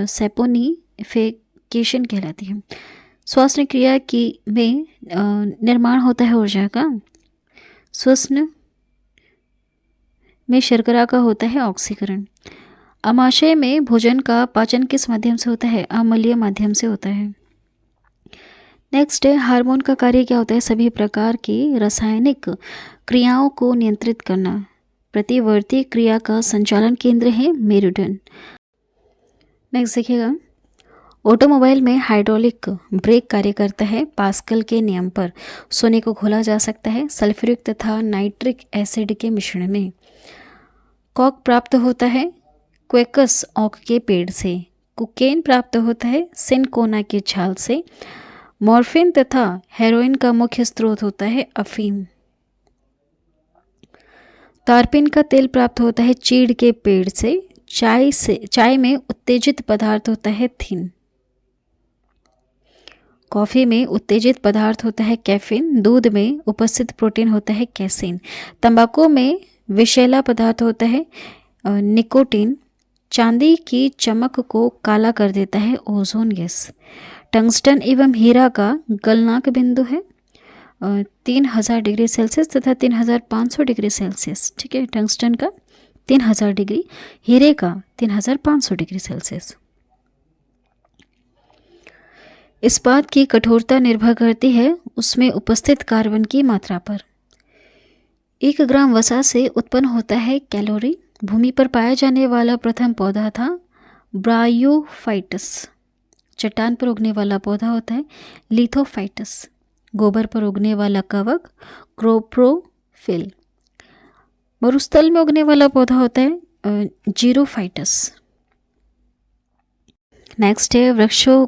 सैपोनिफिकेशन कहलाती है। श्वसन क्रिया में निर्माण होता है ऊर्जा का। श्वसन में शर्करा का होता है ऑक्सीकरण। अमाशय में भोजन का पाचन किस माध्यम से होता है? अम्लीय माध्यम से होता है। नेक्स्ट है, हार्मोन का कार्य क्या होता है? सभी प्रकार की रासायनिक क्रियाओं को नियंत्रित करना। प्रतिवर्ती क्रिया का संचालन केंद्र है मेरुदंड। नेक्स्ट देखिएगा, ऑटोमोबाइल में हाइड्रोलिक ब्रेक कार्य करता है पास्कल के नियम पर। सोने को घोला जा सकता है सल्फ्यूरिक तथा नाइट्रिक एसिड के मिश्रण में। कॉक प्राप्त होता है क्वेकस ऑक के पेड़ से। कोकेन प्राप्त होता है सिनकोना के छाल से। मॉर्फिन तथा हेरोइन का मुख्य स्रोत होता है अफीम। तारपीन का तेल प्राप्त होता है चीड़ के पेड़ से। चाय में उत्तेजित पदार्थ होता है थिन। कॉफ़ी में उत्तेजित पदार्थ होता है कैफीन। दूध में उपस्थित प्रोटीन होता है कैसीन। तंबाकू में विषैला पदार्थ होता है निकोटीन। चांदी की चमक को काला कर देता है ओजोन गैस। टंगस्टन एवं हीरा का गलनांक बिंदु है 3000 डिग्री सेल्सियस तथा 3500 डिग्री सेल्सियस। ठीक है, टंगस्टन का 3000 डिग्री, हीरे का 3500 डिग्री सेल्सियस। इस्पात की कठोरता निर्भर करती है उसमें उपस्थित कार्बन की मात्रा पर। 1 ग्राम वसा से उत्पन्न होता है कैलोरी। भूमि पर पाया जाने वाला प्रथम पौधा था ब्रायोफाइटस। चट्टान पर उगने वाला पौधा होता है लिथोफाइटस। गोबर पर उगने वाला कवक क्रोप्रोफिल। मरुस्थल में उगने वाला पौधा होता है जीरोफाइटस। नेक्स्ट है वृक्षों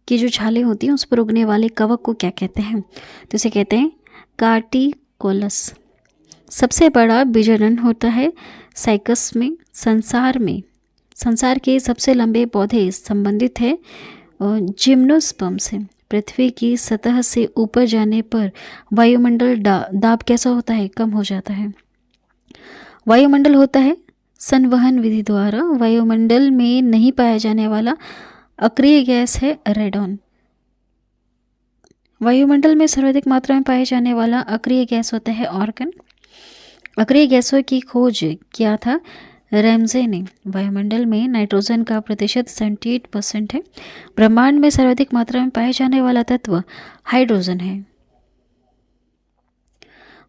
की जो छालें होती हैं उस पर उगने वाले कवक को क्या कहते हैं? तो इसे कहते हैं कार्टिकोलस। सबसे बड़ा बीजांड होता है साइकस में। संसार के सबसे लंबे पौधे संबंधित है जिम्नोस्पर्म से। पृथ्वी की सतह से ऊपर जाने पर वायुमंडल दाब कैसा होता है? कम हो जाता है। वायुमंडल होता है संवहन विधि द्वारा। वायुमंडल में नहीं पाया जाने वाला अक्रिय गैस है रेडॉन। वायुमंडल में सर्वाधिक मात्रा में पाए जाने वाला अक्रिय गैस होता है आर्गन। अक्रिय गैसों की खोज किया था रैमजे ने। वायुमंडल में नाइट्रोजन का प्रतिशत 78% है। ब्रह्मांड में सर्वाधिक मात्रा में पाए जाने वाला तत्व हाइड्रोजन है।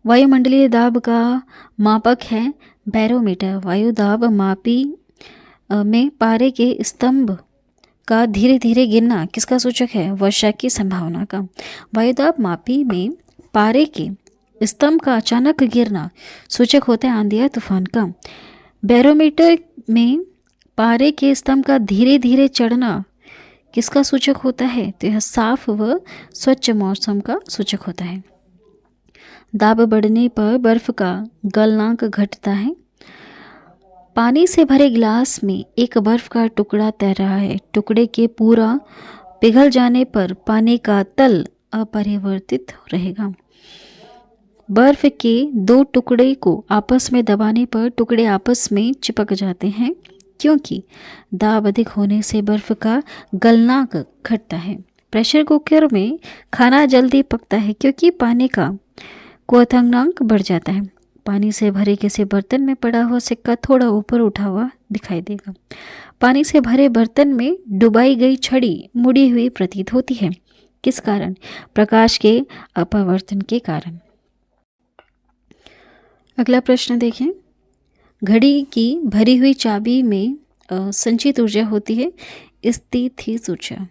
वायुमंडलीय दाब का मापक है बैरोमीटर। वायु दाब मापी में पारे के स्तंभ का धीरे धीरे गिरना किसका सूचक है? वर्षा की संभावना का। वायुदाब मापी में पारे के स्तंभ का अचानक गिरना सूचक होता है आंधी या तूफान का। बैरोमीटर में पारे के स्तंभ का धीरे धीरे चढ़ना किसका सूचक होता है? तो यह साफ व स्वच्छ मौसम का सूचक होता है। दाब बढ़ने पर बर्फ का गलनांक घटता है। पानी से भरे गिलास में एक बर्फ का टुकड़ा तैर रहा है। टुकड़े के पूरा पिघल जाने पर पानी का तल अपरिवर्तित रहेगा। बर्फ के 2 टुकड़े को आपस में दबाने पर टुकड़े आपस में चिपक जाते हैं क्योंकि दाब अधिक होने से बर्फ का गलनांक घटता है। प्रेशर कुकर में खाना जल्दी पकता है क्योंकि पानी का क्वथनांक बढ़ जाता है। पानी से भरे किसी बर्तन में पड़ा हुआ सिक्का थोड़ा ऊपर उठा हुआ दिखाई देगा। पानी से भरे बर्तन में डुबाई गई छड़ी मुड़ी हुई प्रतीत होती है। किस कारण? प्रकाश के अपवर्तन के कारण। अगला प्रश्न देखें। घड़ी की भरी हुई चाबी में संचित ऊर्जा होती है स्थितिज ऊर्जा।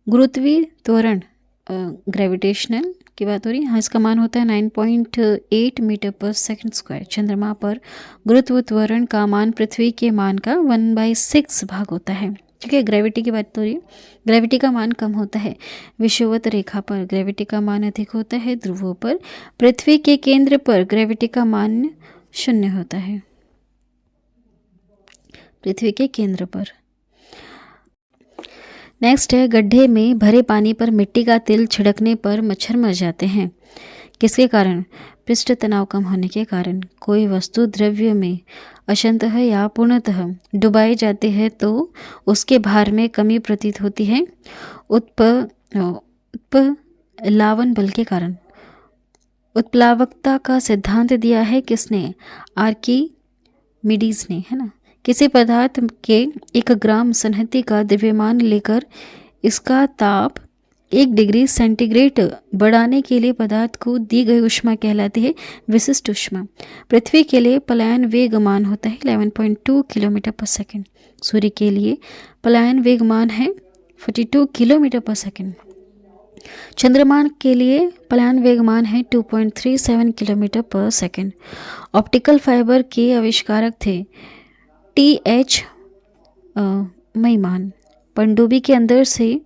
गुरुत्वीय त्वरण ग्रेविटेशनल की बात हो रही है। हाँ, इसका मान होता है 9.8 मीटर पर सेकंड स्क्वायर। चंद्रमा पर गुरुत्व त्वरण का मान पृथ्वी के मान का 1/6 भाग होता है। ठीक है, ग्रेविटी की बात हो रही है। ग्रेविटी का मान कम होता है विषुवत रेखा पर। ग्रेविटी का मान अधिक होता है ध्रुवों पर। पृथ्वी के केंद्र पर ग्रेविटी का मान 0 होता है। पृथ्वी के केंद्र पर। नेक्स्ट है, गड्ढे में भरे पानी पर मिट्टी का तेल छिड़कने पर मच्छर मर जाते हैं। किसके कारण? पृष्ठ तनाव कम होने के कारण। कोई वस्तु द्रव्य में अंशतः या पूर्णतः डुबाई जाती है तो उसके भार में कमी प्रतीत होती है उत्प्लावन बल के कारण। उत्प्लावकता का सिद्धांत दिया है किसने? आर्किमिडीज ने, है ना। किसी पदार्थ के 1 ग्राम सन्निहित का द्रव्यमान लेकर इसका ताप 1 डिग्री सेंटीग्रेड बढ़ाने के लिए पदार्थ को दी गई ऊष्मा कहलाती है विशिष्ट ऊष्मा। पृथ्वी के लिए पलायन वेगमान होता है 11.2 किलोमीटर पर सेकंड। सूर्य के लिए पलायन वेगमान है 42 किलोमीटर पर सेकंड। चंद्रमा के लिए पलायन वेगमान है 2.37 किलोमीटर पर सेकंड। ऑप्टिकल फाइबर के आविष्कारक थे TH मैमान। पनडुब्बी के अंदर से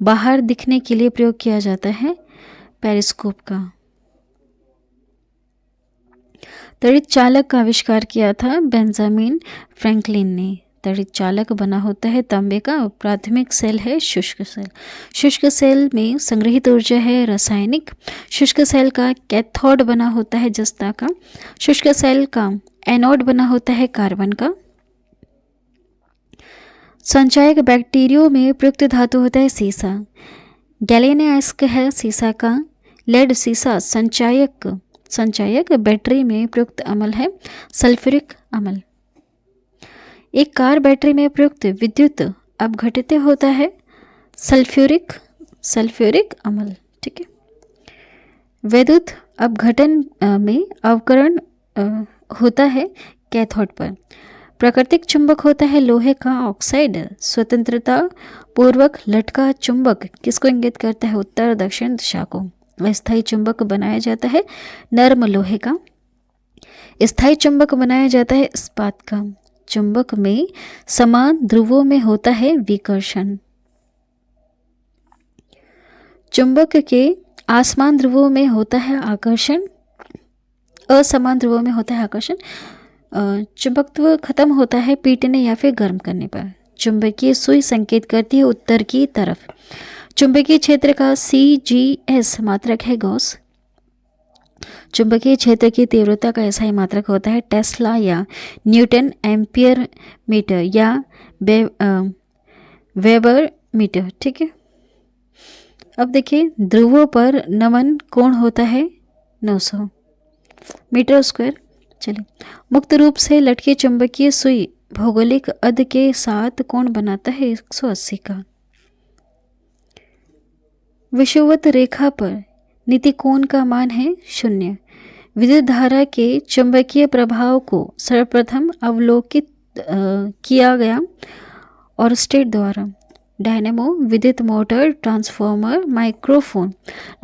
बाहर दिखने के लिए प्रयोग किया जाता है पेरिस्कोप का। तड़ित चालक का आविष्कार किया था बेंजामिन फ्रैंकलिन ने। तड़ित चालक बना होता है तांबे का। प्राथमिक सेल है शुष्क सेल। शुष्क सेल में संग्रहित ऊर्जा है रासायनिक। शुष्क सेल का कैथोड बना होता है जस्ता का। शुष्क सेल का एनोड बना होता है कार्बन का। संचायक बैक्टीरियो में प्रयुक्त धातु होता है सीसा। गैलेनियस्क है सीसा का। लेड सीसा संचायक संचायक बैटरी में प्रयुक्त अम्ल है सल्फ्यूरिक अम्ल। एक कार बैटरी में प्रयुक्त विद्युत अपघटित होता है सल्फ्यूरिक अम्ल। ठीक है। विद्युत अपघटन में अवकरण होता है कैथोड पर। प्राकृतिक चुंबक होता है लोहे का ऑक्साइड। स्वतंत्रता पूर्वक लटका चुंबक किसको इंगित करता है? उत्तर दक्षिण दिशा को। अस्थायी चुंबक बनाया जाता है नर्म लोहे का। स्थायी चुंबक बनाया जाता है इस्पात का। चुंबक में समान ध्रुवों में होता है विकर्षण। चुंबक के असमान ध्रुवों में होता है आकर्षण। असमान ध्रुवों में होता है आकर्षण। चुंबकत्व खत्म होता है पीटने या फिर गर्म करने पर। चुंबकीय सुई संकेत करती है उत्तर की तरफ। चुंबकीय क्षेत्र का CGS मात्रक है गॉस। चुंबकीय क्षेत्र की तीव्रता का ऐसा ही मात्रक होता है टेस्ला या न्यूटन एम्पियर मीटर या वेबर मीटर। ठीक है। अब देखिए ध्रुवों पर नमन कोण होता है 900 मीटर स्क्वायर। चलिए, मुक्त रूप से लटकी चुंबकीय सुई भौगोलिक अध के साथ कोण बनाता है 180 का। विषुवत रेखा पर नीति कोण का मान है 0। विद्युत धारा के चुंबकीय प्रभाव को सर्वप्रथम अवलोकित किया गया और स्टेट द्वारा। डायनेमो, विद्युत मोटर, ट्रांसफॉर्मर, माइक्रोफोन,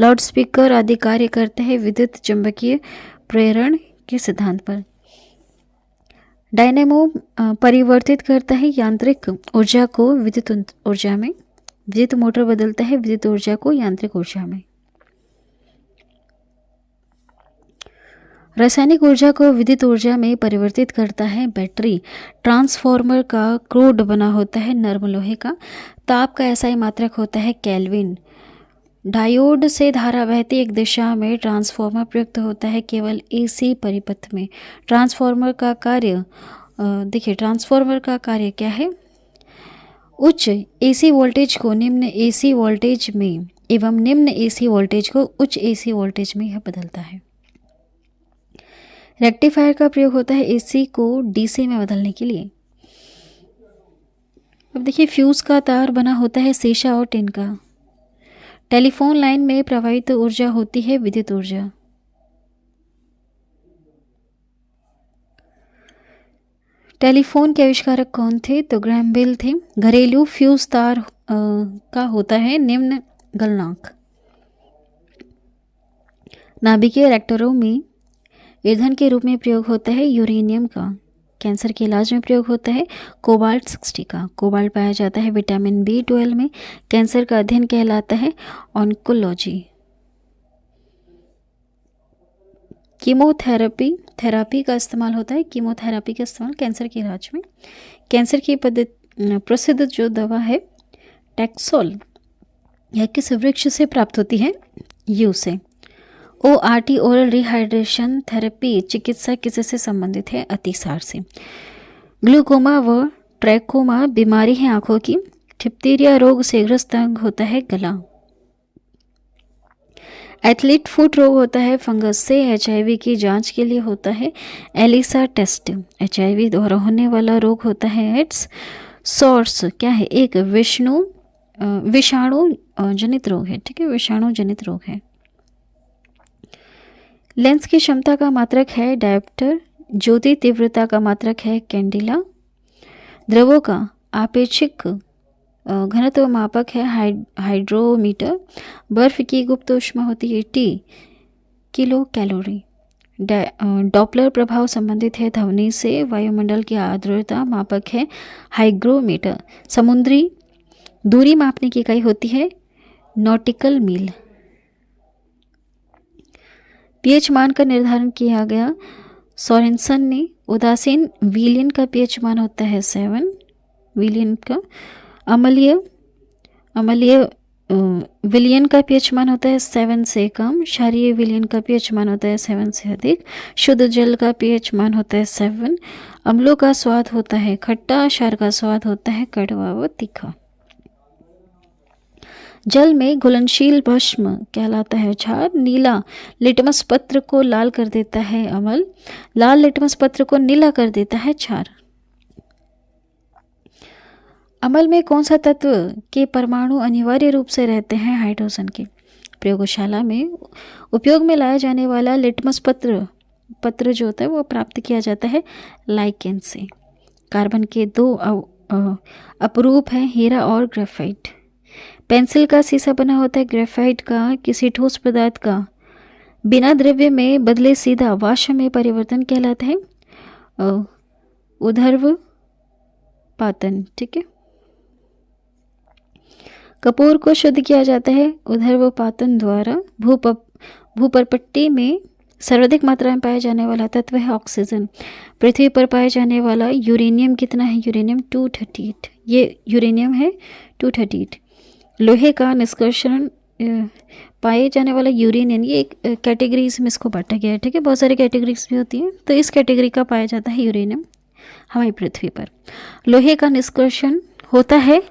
लाउडस्पीकर आदि कार्य करते हैं विद्युत चुंबकीय प्रेरण के सिद्धांत पर। डायनेमो परिवर्तित करता है यांत्रिक ऊर्जा को विद्युत ऊर्जा में। विद्युत मोटर बदलता है विद्युत ऊर्जा को यांत्रिक ऊर्जा में। रासायनिक ऊर्जा को विद्युत ऊर्जा में परिवर्तित करता है बैटरी। ट्रांसफॉर्मर का क्रूड बना होता है नर्म लोहे का। ताप का ऐसा ही मात्रक होता है केल्विन। डायोड से धारा बहती एक दिशा में ट्रांसफॉर्मर प्रयुक्त होता है केवल AC परिपथ में। ट्रांसफॉर्मर का कार्य देखिए, ट्रांसफॉर्मर का कार्य क्या है? उच्च AC वोल्टेज को निम्न AC वोल्टेज में एवं निम्न AC वोल्टेज को उच्च AC वोल्टेज में यह बदलता है। रेक्टिफायर का प्रयोग होता है AC को DC में बदलने के लिए। अब देखिए फ्यूज का तार बना होता है शीशा और टिन का। टेलीफोन लाइन में प्रवाहित ऊर्जा होती है विद्युत ऊर्जा। टेलीफोन के आविष्कारक कौन थे? तो ग्रैहम बेल थे। घरेलू फ्यूज तार का होता है निम्न गलनांक। नाभिकीय रिएक्टरों में ईंधन के रूप में प्रयोग होता है यूरेनियम का। कैंसर के इलाज में प्रयोग होता है कोबाल्ट 60 का। कोबाल्ट पाया जाता है विटामिन B12 में। कैंसर का अध्ययन कहलाता है ऑन्कोलॉजी। कीमोथेरेपी का इस्तेमाल होता है। कीमोथेरेपी का इस्तेमाल कैंसर के इलाज में। कैंसर की प्रसिद्ध जो दवा है टैक्सोल, यह किस वृक्ष से प्राप्त होती है? यू से। ORT ओरल रिहाइड्रेशन थेरेपी चिकित्सा किससे संबंधित है? अतिसार से। ग्लूकोमा व ट्रैकोमा बीमारी है आंखों की। डिप्थीरिया रोग से ग्रस्त अंग होता है गला। एथलीट फुट रोग होता है फंगस से। HIV की जांच के लिए होता है एलिसा टेस्ट। HIV द्वारा होने वाला रोग होता है एड्स। सॉर्स क्या है? एक विषाणु जनित रोग है। ठीक है, विषाणु जनित रोग है। लेंस की क्षमता का मात्रक है डायोप्टर। ज्योति तीव्रता का मात्रक है कैंडिला। द्रवों का आपेक्षिक घनत्व मापक है हाइड्रोमीटर। बर्फ की गुप्त ऊष्मा होती है T किलो कैलोरी। डॉपलर प्रभाव संबंधित है ध्वनि से। वायुमंडल की आर्द्रता मापक है हाइग्रोमीटर। समुद्री दूरी मापने की इकाई होती है नॉटिकल मील। pH मान का निर्धारण किया गया सोरेनसन ने। उदासीन विलियन का pH मान होता है 7 विलियन का। अम्लीय विलियन का pH मान होता है 7 से कम। क्षारीय विलियन का pH मान होता है 7 से अधिक। शुद्ध जल का pH मान होता है 7। अम्लों का स्वाद होता है खट्टा। क्षार का स्वाद होता है कड़वा व तीखा। जल में घुलनशील भस्म कहलाता है क्षार। नीला लिटमस पत्र को लाल कर देता है अम्ल। लाल लिटमस पत्र को नीला कर देता है क्षार। अम्ल में कौन सा तत्व के परमाणु अनिवार्य रूप से रहते हैं? हाइड्रोजन के। प्रयोगशाला में उपयोग में लाया जाने वाला लिटमस पत्र जो होता है वो प्राप्त किया जाता है लाइकेन से। कार्बन के दो अपरूप हैं, हीरा और ग्रेफाइट। पेंसिल का शीशा बना होता है ग्रेफाइट का। किसी ठोस पदार्थ का बिना द्रव्य में बदले सीधा वाष्प में परिवर्तन कहलाता है ऊर्ध्वपातन। ठीक है। कपूर को शुद्ध किया जाता है ऊर्ध्वपातन द्वारा। भूपर्पट्टी में सर्वाधिक मात्रा में पाया जाने वाला तत्व है ऑक्सीजन। पृथ्वी पर पाया जाने वाला यूरेनियम कितना है? यूरेनियम 238। ये यूरेनियम है 238। लोहे का निष्कर्षण पाए जाने वाला यूरेनियम, ये एक कैटेगरीज में इसको बांटा गया है। ठीक है, बहुत सारी कैटेगरीज भी होती हैं, तो इस कैटेगरी का पाया जाता है यूरेनियम हमारी पृथ्वी पर। लोहे का निष्कर्षण होता है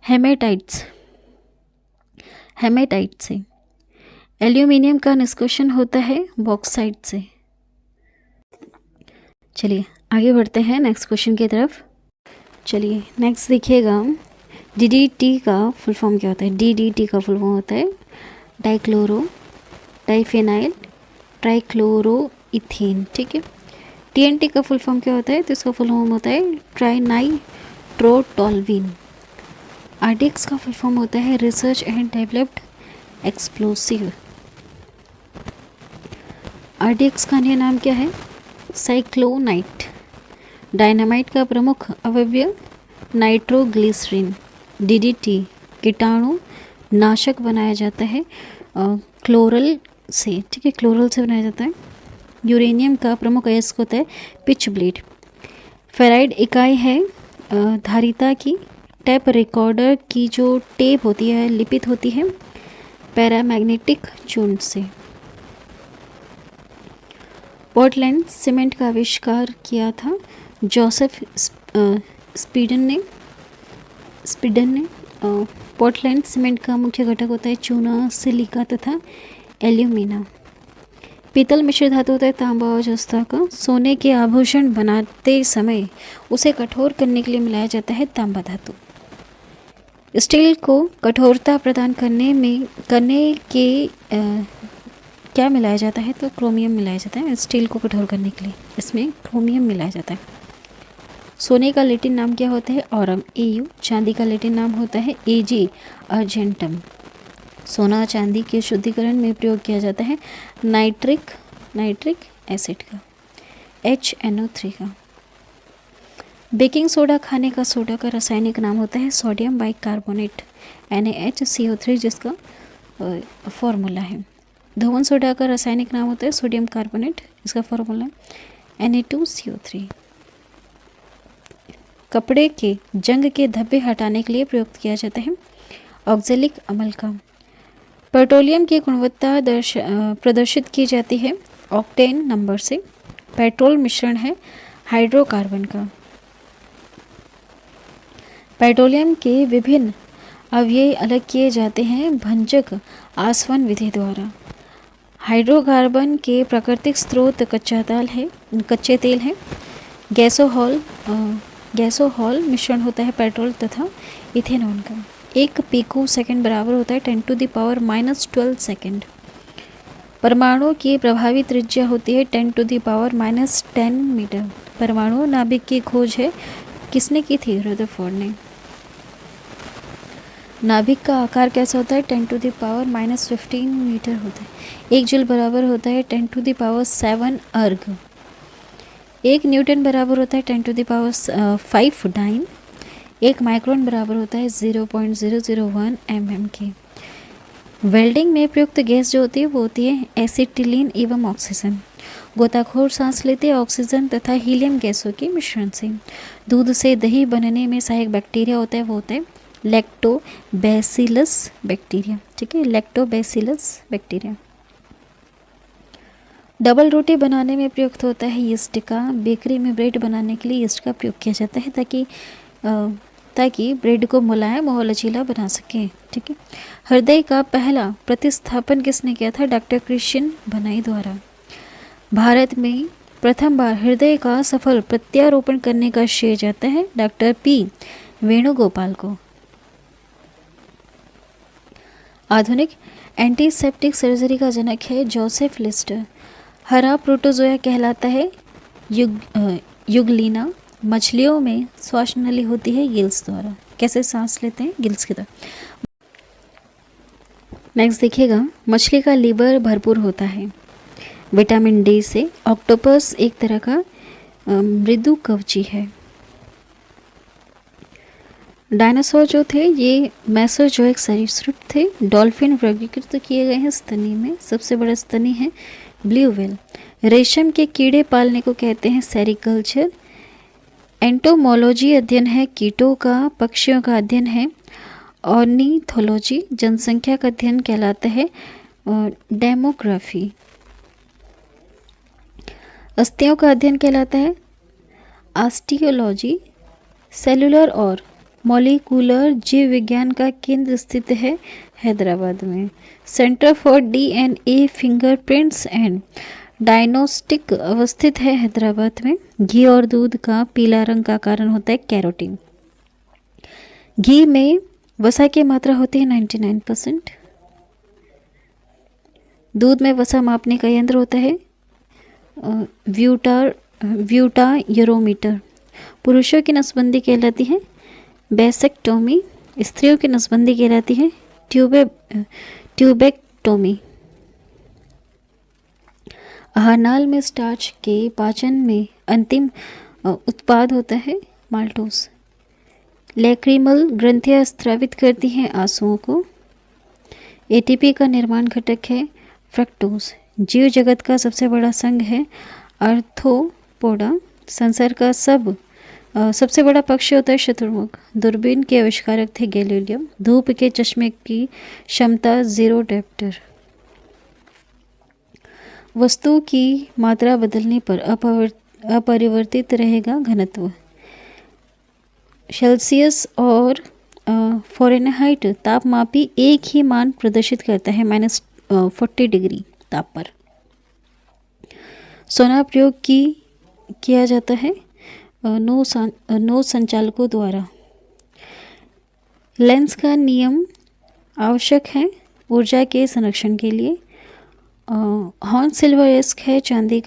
हेमेटाइट से। एल्यूमिनियम का निष्कर्षण होता है बॉक्साइट से। चलिए आगे बढ़ते हैं नेक्स्ट क्वेश्चन की तरफ। चलिए नेक्स्ट देखिएगा, डीडीटी का फुल फॉर्म क्या होता है? डीडीटी का फुल फॉर्म होता है डाइक्लोरो डाइफेनाइल ट्राइक्लोरोइथेन। ठीक है। टीएनटी का फुल फॉर्म क्या होता है? तो इसका फुल फॉर्म होता है ट्राइनाइट्रोटोल्यूइन। आरडीएक्स का फुल फॉर्म होता है research and developed explosive. RDX का अन्य नाम क्या है? साइक्लोनाइट। डायनामाइट का प्रमुख अवयव नाइट्रोग्लिसरीन। डीडीटी कीटाणु नाशक बनाया जाता है क्लोरल से। ठीक है, क्लोरल से बनाया जाता है। यूरेनियम का प्रमुख अयस्क होता है पिच ब्लेड। फेराइड इकाई है धारिता की। टेप रिकॉर्डर की जो टेप होती है लिपित होती है पैरामैग्नेटिक चूर्ण से। पोर्टलैंड सीमेंट का आविष्कार किया था जोसेफ स्पीडन ने। पोर्टलैंड सीमेंट का मुख्य घटक होता है चूना, सिलिका तथा एल्यूमिना। पीतल मिश्र धातु होता है तांबा और जस्ता का। सोने के आभूषण बनाते समय उसे कठोर करने के लिए मिलाया जाता है तांबा धातु। स्टील को कठोरता प्रदान करने के क्या मिलाया जाता है? तो क्रोमियम मिलाया जाता है। स्टील को कठोर करने के लिए इसमें क्रोमियम मिलाया जाता है। सोने का लैटिन नाम क्या होता है? Aurum AU। चांदी का लैटिन नाम होता है AG अर्जेंटम। सोना चांदी के शुद्धिकरण में प्रयोग किया जाता है नाइट्रिक एसिड का HNO3 का। बेकिंग सोडा खाने का सोडा का रासायनिक नाम होता है सोडियम बाइकार्बोनेट NaHCO3, जिसका फॉर्मूला है। धोवन सोडा का रासायनिक नाम होता है सोडियम कार्बोनेट, इसका फॉर्मूला Na2CO3। कपड़े के जंग के धब्बे हटाने के लिए प्रयुक्त किया जाता है ऑक्जेलिक अम्ल का। पेट्रोलियम की गुणवत्ता प्रदर्शित की जाती है ऑक्टेन नंबर से। पेट्रोल मिश्रण है हाइड्रोकार्बन का। पेट्रोलियम के विभिन्न अवयव अलग किए जाते हैं भंजक आसवन विधि द्वारा। हाइड्रोकार्बन के प्राकृतिक स्रोत कच्चे तेल है। गैसोहॉल मिश्रण होता है पेट्रोल तथा इथेनॉल का। 1 पिको सेकंड बराबर होता है 10⁻⁻12 सेकंड। परमाणु की प्रभावी त्रिज्या होती है 10⁻⁻10 मीटर। परमाणु नाभिक की खोज है किसने की थी? रदरफोर्ड ने। नाभिक का आकार कैसा होता है? 10⁻⁻15 मीटर होता है। 1 जूल बराबर होता है 10⁻7 अर्ग। 1 न्यूटन बराबर होता है 10⁻5 डाइन। 1 माइक्रोन बराबर होता है 0.001 mm के। वेल्डिंग में प्रयुक्त गैस जो होती है वो होती है एसिटिलीन एवं ऑक्सीजन। गोताखोर सांस लेते ऑक्सीजन तथा हीलियम गैसों के मिश्रण से। दूध से दही बनने में सहायक बैक्टीरिया होता है वो होता है लैक्टोबैसिलस बैक्टीरिया। ठीक है, लैक्टोबैसिलस बैक्टीरिया। डबल रोटी बनाने में प्रयुक्त होता है यीस्ट का। बेकरी में ब्रेड बनाने के लिए यीस्ट का प्रयोग किया जाता है ताकि ब्रेड को मुलायम और लचीला बना सके। ठीक है। हृदय का पहला प्रतिस्थापन किसने किया था? डॉक्टर क्रिश्चियन बनाई द्वारा। भारत में प्रथम बार हृदय का सफल प्रत्यारोपण करने का श्रेय जाता है डॉक्टर पी वेणुगोपाल को। आधुनिक एंटीसेप्टिक सर्जरी का जनक है जोसेफ लिस्टर। हरा प्रोटोजोया कहलाता है युगलिना। मछलियों में श्वास नली होती है गिल्स द्वारा। कैसे सांस लेते हैं? गिल्स की तरह। नेक्स्ट देखिएगा, मछली का लीवर भरपूर होता है विटामिन डी से। ऑक्टोपस एक तरह का मृदु कवची है। डायनासोर जो थे ये मेसोजोइक सरीसृप थे। डॉल्फिन वर्गीकृत किए गए हैं स्तनी में। सबसे बड़ा स्तनी है ब्लू व्हेल। रेशम के कीड़े पालने को कहते हैं सेरिकल्चर। एंटोमोलॉजी अध्ययन है कीटों का। पक्षियों का अध्ययन है ऑर्निथोलॉजी। जनसंख्या का अध्ययन कहलाता है डेमोग्राफी। अस्थियों का अध्ययन कहलाता है ऑस्टियोलॉजी। सेलुलर और मॉलिक्यूलर जीव विज्ञान का केंद्र स्थित है हैदराबाद में। Centre for DNA fingerprints and diagnostic अवस्थित है हैदराबाद में। घी और दूध का पीला रंग का कारण होता है कैरोटीन। घी में वसा की मात्रा होती है 99%। दूध में वसा मापने का यंत्र होता है व्यूटायोरोमीटर। पुरुषों की नसबंदी कहलाती है बेसेक्टोमी। स्त्रियों की नसबंदी कहलाती है ट्यूबेक्टोमी। आहारनाल में स्टार्च के पाचन में अंतिम उत्पाद होता है माल्टोस। लैक्रिमल ग्रंथियां स्रावित करती हैं आंसुओं को। एटीपी का निर्माण घटक है फ्रक्टोज। जीव जगत का सबसे बड़ा संघ है आर्थ्रोपोडा। संसार का सबसे बड़ा पक्षी होता है शुतुरमुर्ग। दूरबीन के आविष्कारक थे गैलीलियो। धूप के चश्मे की क्षमता 0 डायप्टर। वस्तु की मात्रा बदलने पर अपरिवर्तित रहेगा घनत्व। सेल्सियस और फ़ारेनहाइट तापमापी एक ही मान प्रदर्शित करता है -40 डिग्री ताप पर। सोना प्रयोग किया जाता है नौ संचालकों द्वारा। लेंस का नियम आवश्यक है ऊर्जा के संरक्षण के लिए। हॉर्न सिल्वरस्क है चांदी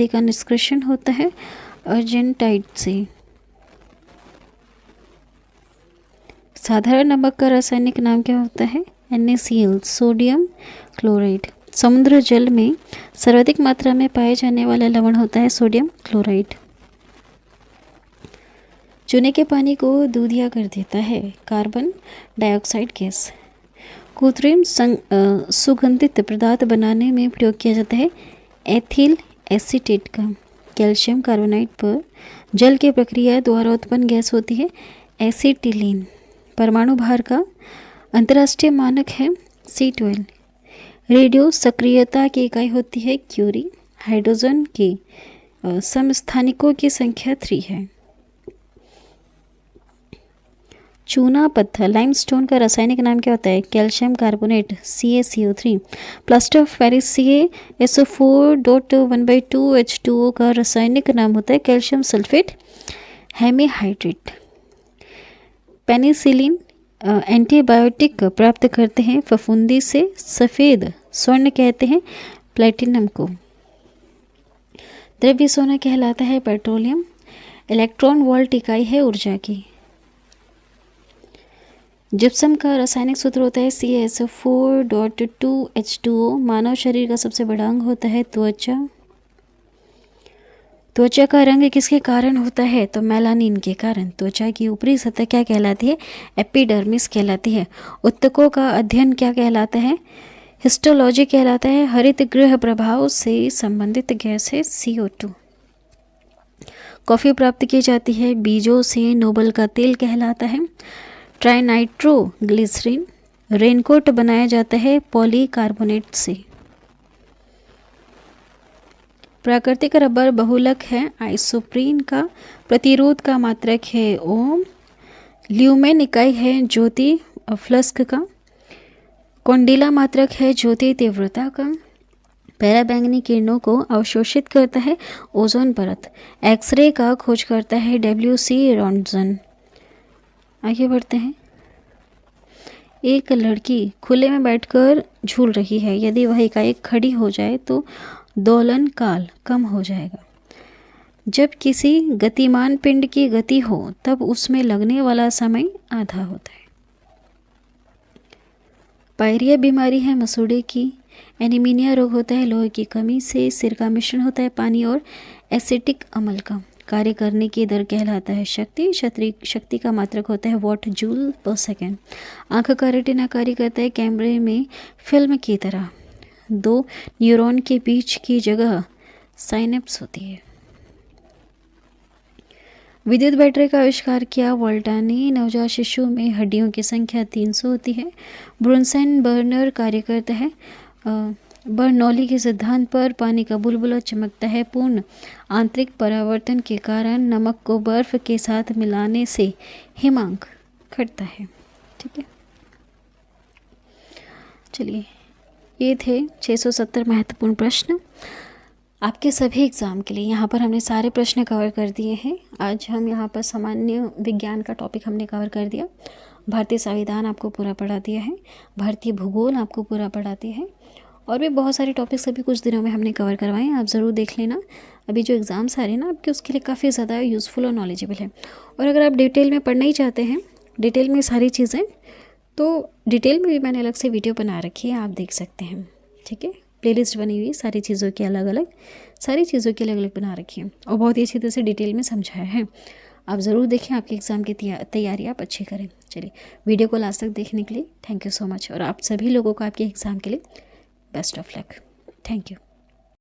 का निष्कर्षण होता है अर्जेंटाइट से। साधारण नमक का रासायनिक नाम क्या होता है? NaCl sodium chloride. समुद्र जल में सर्वाधिक मात्रा में पाए जाने वाला लवण होता है सोडियम क्लोराइड। चूने के पानी को दूधिया कर देता है कार्बन डाइऑक्साइड गैस। कृत्रिम सुगंधित पदार्थ बनाने में प्रयोग किया जाता है एथिल एसीटेट का। कैल्शियम कार्बोनाइट पर जल की प्रक्रिया द्वारा उत्पन्न गैस होती है एसिटिलीन। परमाणु भार का अंतर्राष्ट्रीय मानक है C12। रेडियो सक्रियता की इकाई होती है क्यूरी। हाइड्रोजन के समस्थानिकों की संख्या 3 है। चूना पत्थर लाइमस्टोन का रासायनिक नाम क्या होता है? Calcium carbonate CaCO3। Plaster of Paris CaSO4.1/2H2O का रासायनिक नाम होता है calcium sulphate hemihydrate. Penicillin antibiotic प्राप्त करते हैं फफूंदी से। सफ़ेद स्वर्ण कहते हैं प्लेटिनम को। द्रव्य सोना कहलाता है पेट्रोलियम। इलेक्ट्रॉन वोल्ट इकाई है ऊर्जा की। जिप्सम का रासायनिक सूत्र होता है CaSO4.2H2O। मानव शरीर का सबसे बड़ा अंग होता है त्वचा। त्वचा का रंग किसके कारण होता है? तो मेलानिन के कारण। त्वचा की ऊपरी सतह क्या कहलाती है? एपिडर्मिस कहलाती है। उत्तकों का अध्ययन क्या कहलाता है? हिस्टोलॉजी कहलाता है। हरित गृह प्रभाव से संबंधित गैस है CO2। कॉफ़ी प्राप्त की जाती है बीजों से। नोबल का तेल कहलाता है ट्राइनाइट्रोग्लिसरीन। रेनकोट बनाया जाता है पॉलीकार्बोनेट से। प्राकृतिक रबर बहुलक है आइसोप्रीन का। प्रतिरोध का मात्रक है ओम। ल्यूमेन इकाई है ज्योति फ्लस्क का। कौंडिला मात्रक है ज्योति तीव्रता का। पराबैंगनी किरणों को अवशोषित करता है ओजोन परत। एक्सरे का खोज करता है WC रॉन्टजन। आगे बढ़ते हैं। एक लड़की खुले में बैठकर झूल रही है। यदि वह इकाई खड़ी हो जाए तो दोलन काल कम हो जाएगा। जब किसी गतिमान पिंड की गति हो तब उसमें लगने वाला समय आधा होता है। पायरिया बीमारी है मसूड़े की। एनीमिनिया रोग होता है लोहे की कमी से। सिर का मिश्रण होता है पानी और एसिटिक अम्ल का। कार्य करने की दर कहलाता है शक्ति। शक्ति का मात्रक होता है वॉट जूल पर सेकेंड। आँख का रेटिना कार्य करता है कैमरे में फिल्म की तरह। दो न्यूरॉन के बीच की जगह साइनेप्स होती है। विद्युत बैटरी का आविष्कार किया वोल्टा ने। नवजात शिशु में हड्डियों की संख्या 300 होती है। ब्रुनसन बर्नर कार्य करता है बर्नौली के सिद्धांत पर। पानी का बुलबुला चमकता है पूर्ण आंतरिक परावर्तन के कारण। नमक को बर्फ के साथ मिलाने से हिमांक घटता है। ठीक है, चलिए ये थे 670 महत्वपूर्ण प्रश्न आपके सभी एग्ज़ाम के लिए। यहाँ पर हमने सारे प्रश्न कवर कर दिए हैं। आज हम यहाँ पर सामान्य विज्ञान का टॉपिक हमने कवर कर दिया। भारतीय संविधान आपको पूरा पढ़ा दिया है। भारतीय भूगोल आपको पूरा पढ़ा दिया है। और भी बहुत सारे टॉपिक्स अभी कुछ दिनों में हमने कवर करवाए हैं, आप ज़रूर देख लेना। अभी जो एग्ज़ाम्स आ रहे हैं ना आपके, उसके लिए काफ़ी ज़्यादा यूज़फुल और नॉलेजेबल है। और अगर आप डिटेल में पढ़ना ही चाहते हैं, डिटेल में सारी चीज़ें, तो डिटेल में भी मैंने अलग से वीडियो बना रखी है, आप देख सकते हैं। ठीक है, प्लेलिस्ट बनी हुई है सारी चीज़ों की, अलग अलग सारी चीज़ों की अलग अलग बना रखी है और बहुत ही अच्छी तरह से डिटेल में समझाया है। आप ज़रूर देखें, आपके एग्ज़ाम की तैयारी आप अच्छी करें। चलिए, वीडियो को लास्ट तक देखने के लिए थैंक यू सो मच। और आप सभी लोगों को आपके एग्ज़ाम के लिए best of luck. Thank you.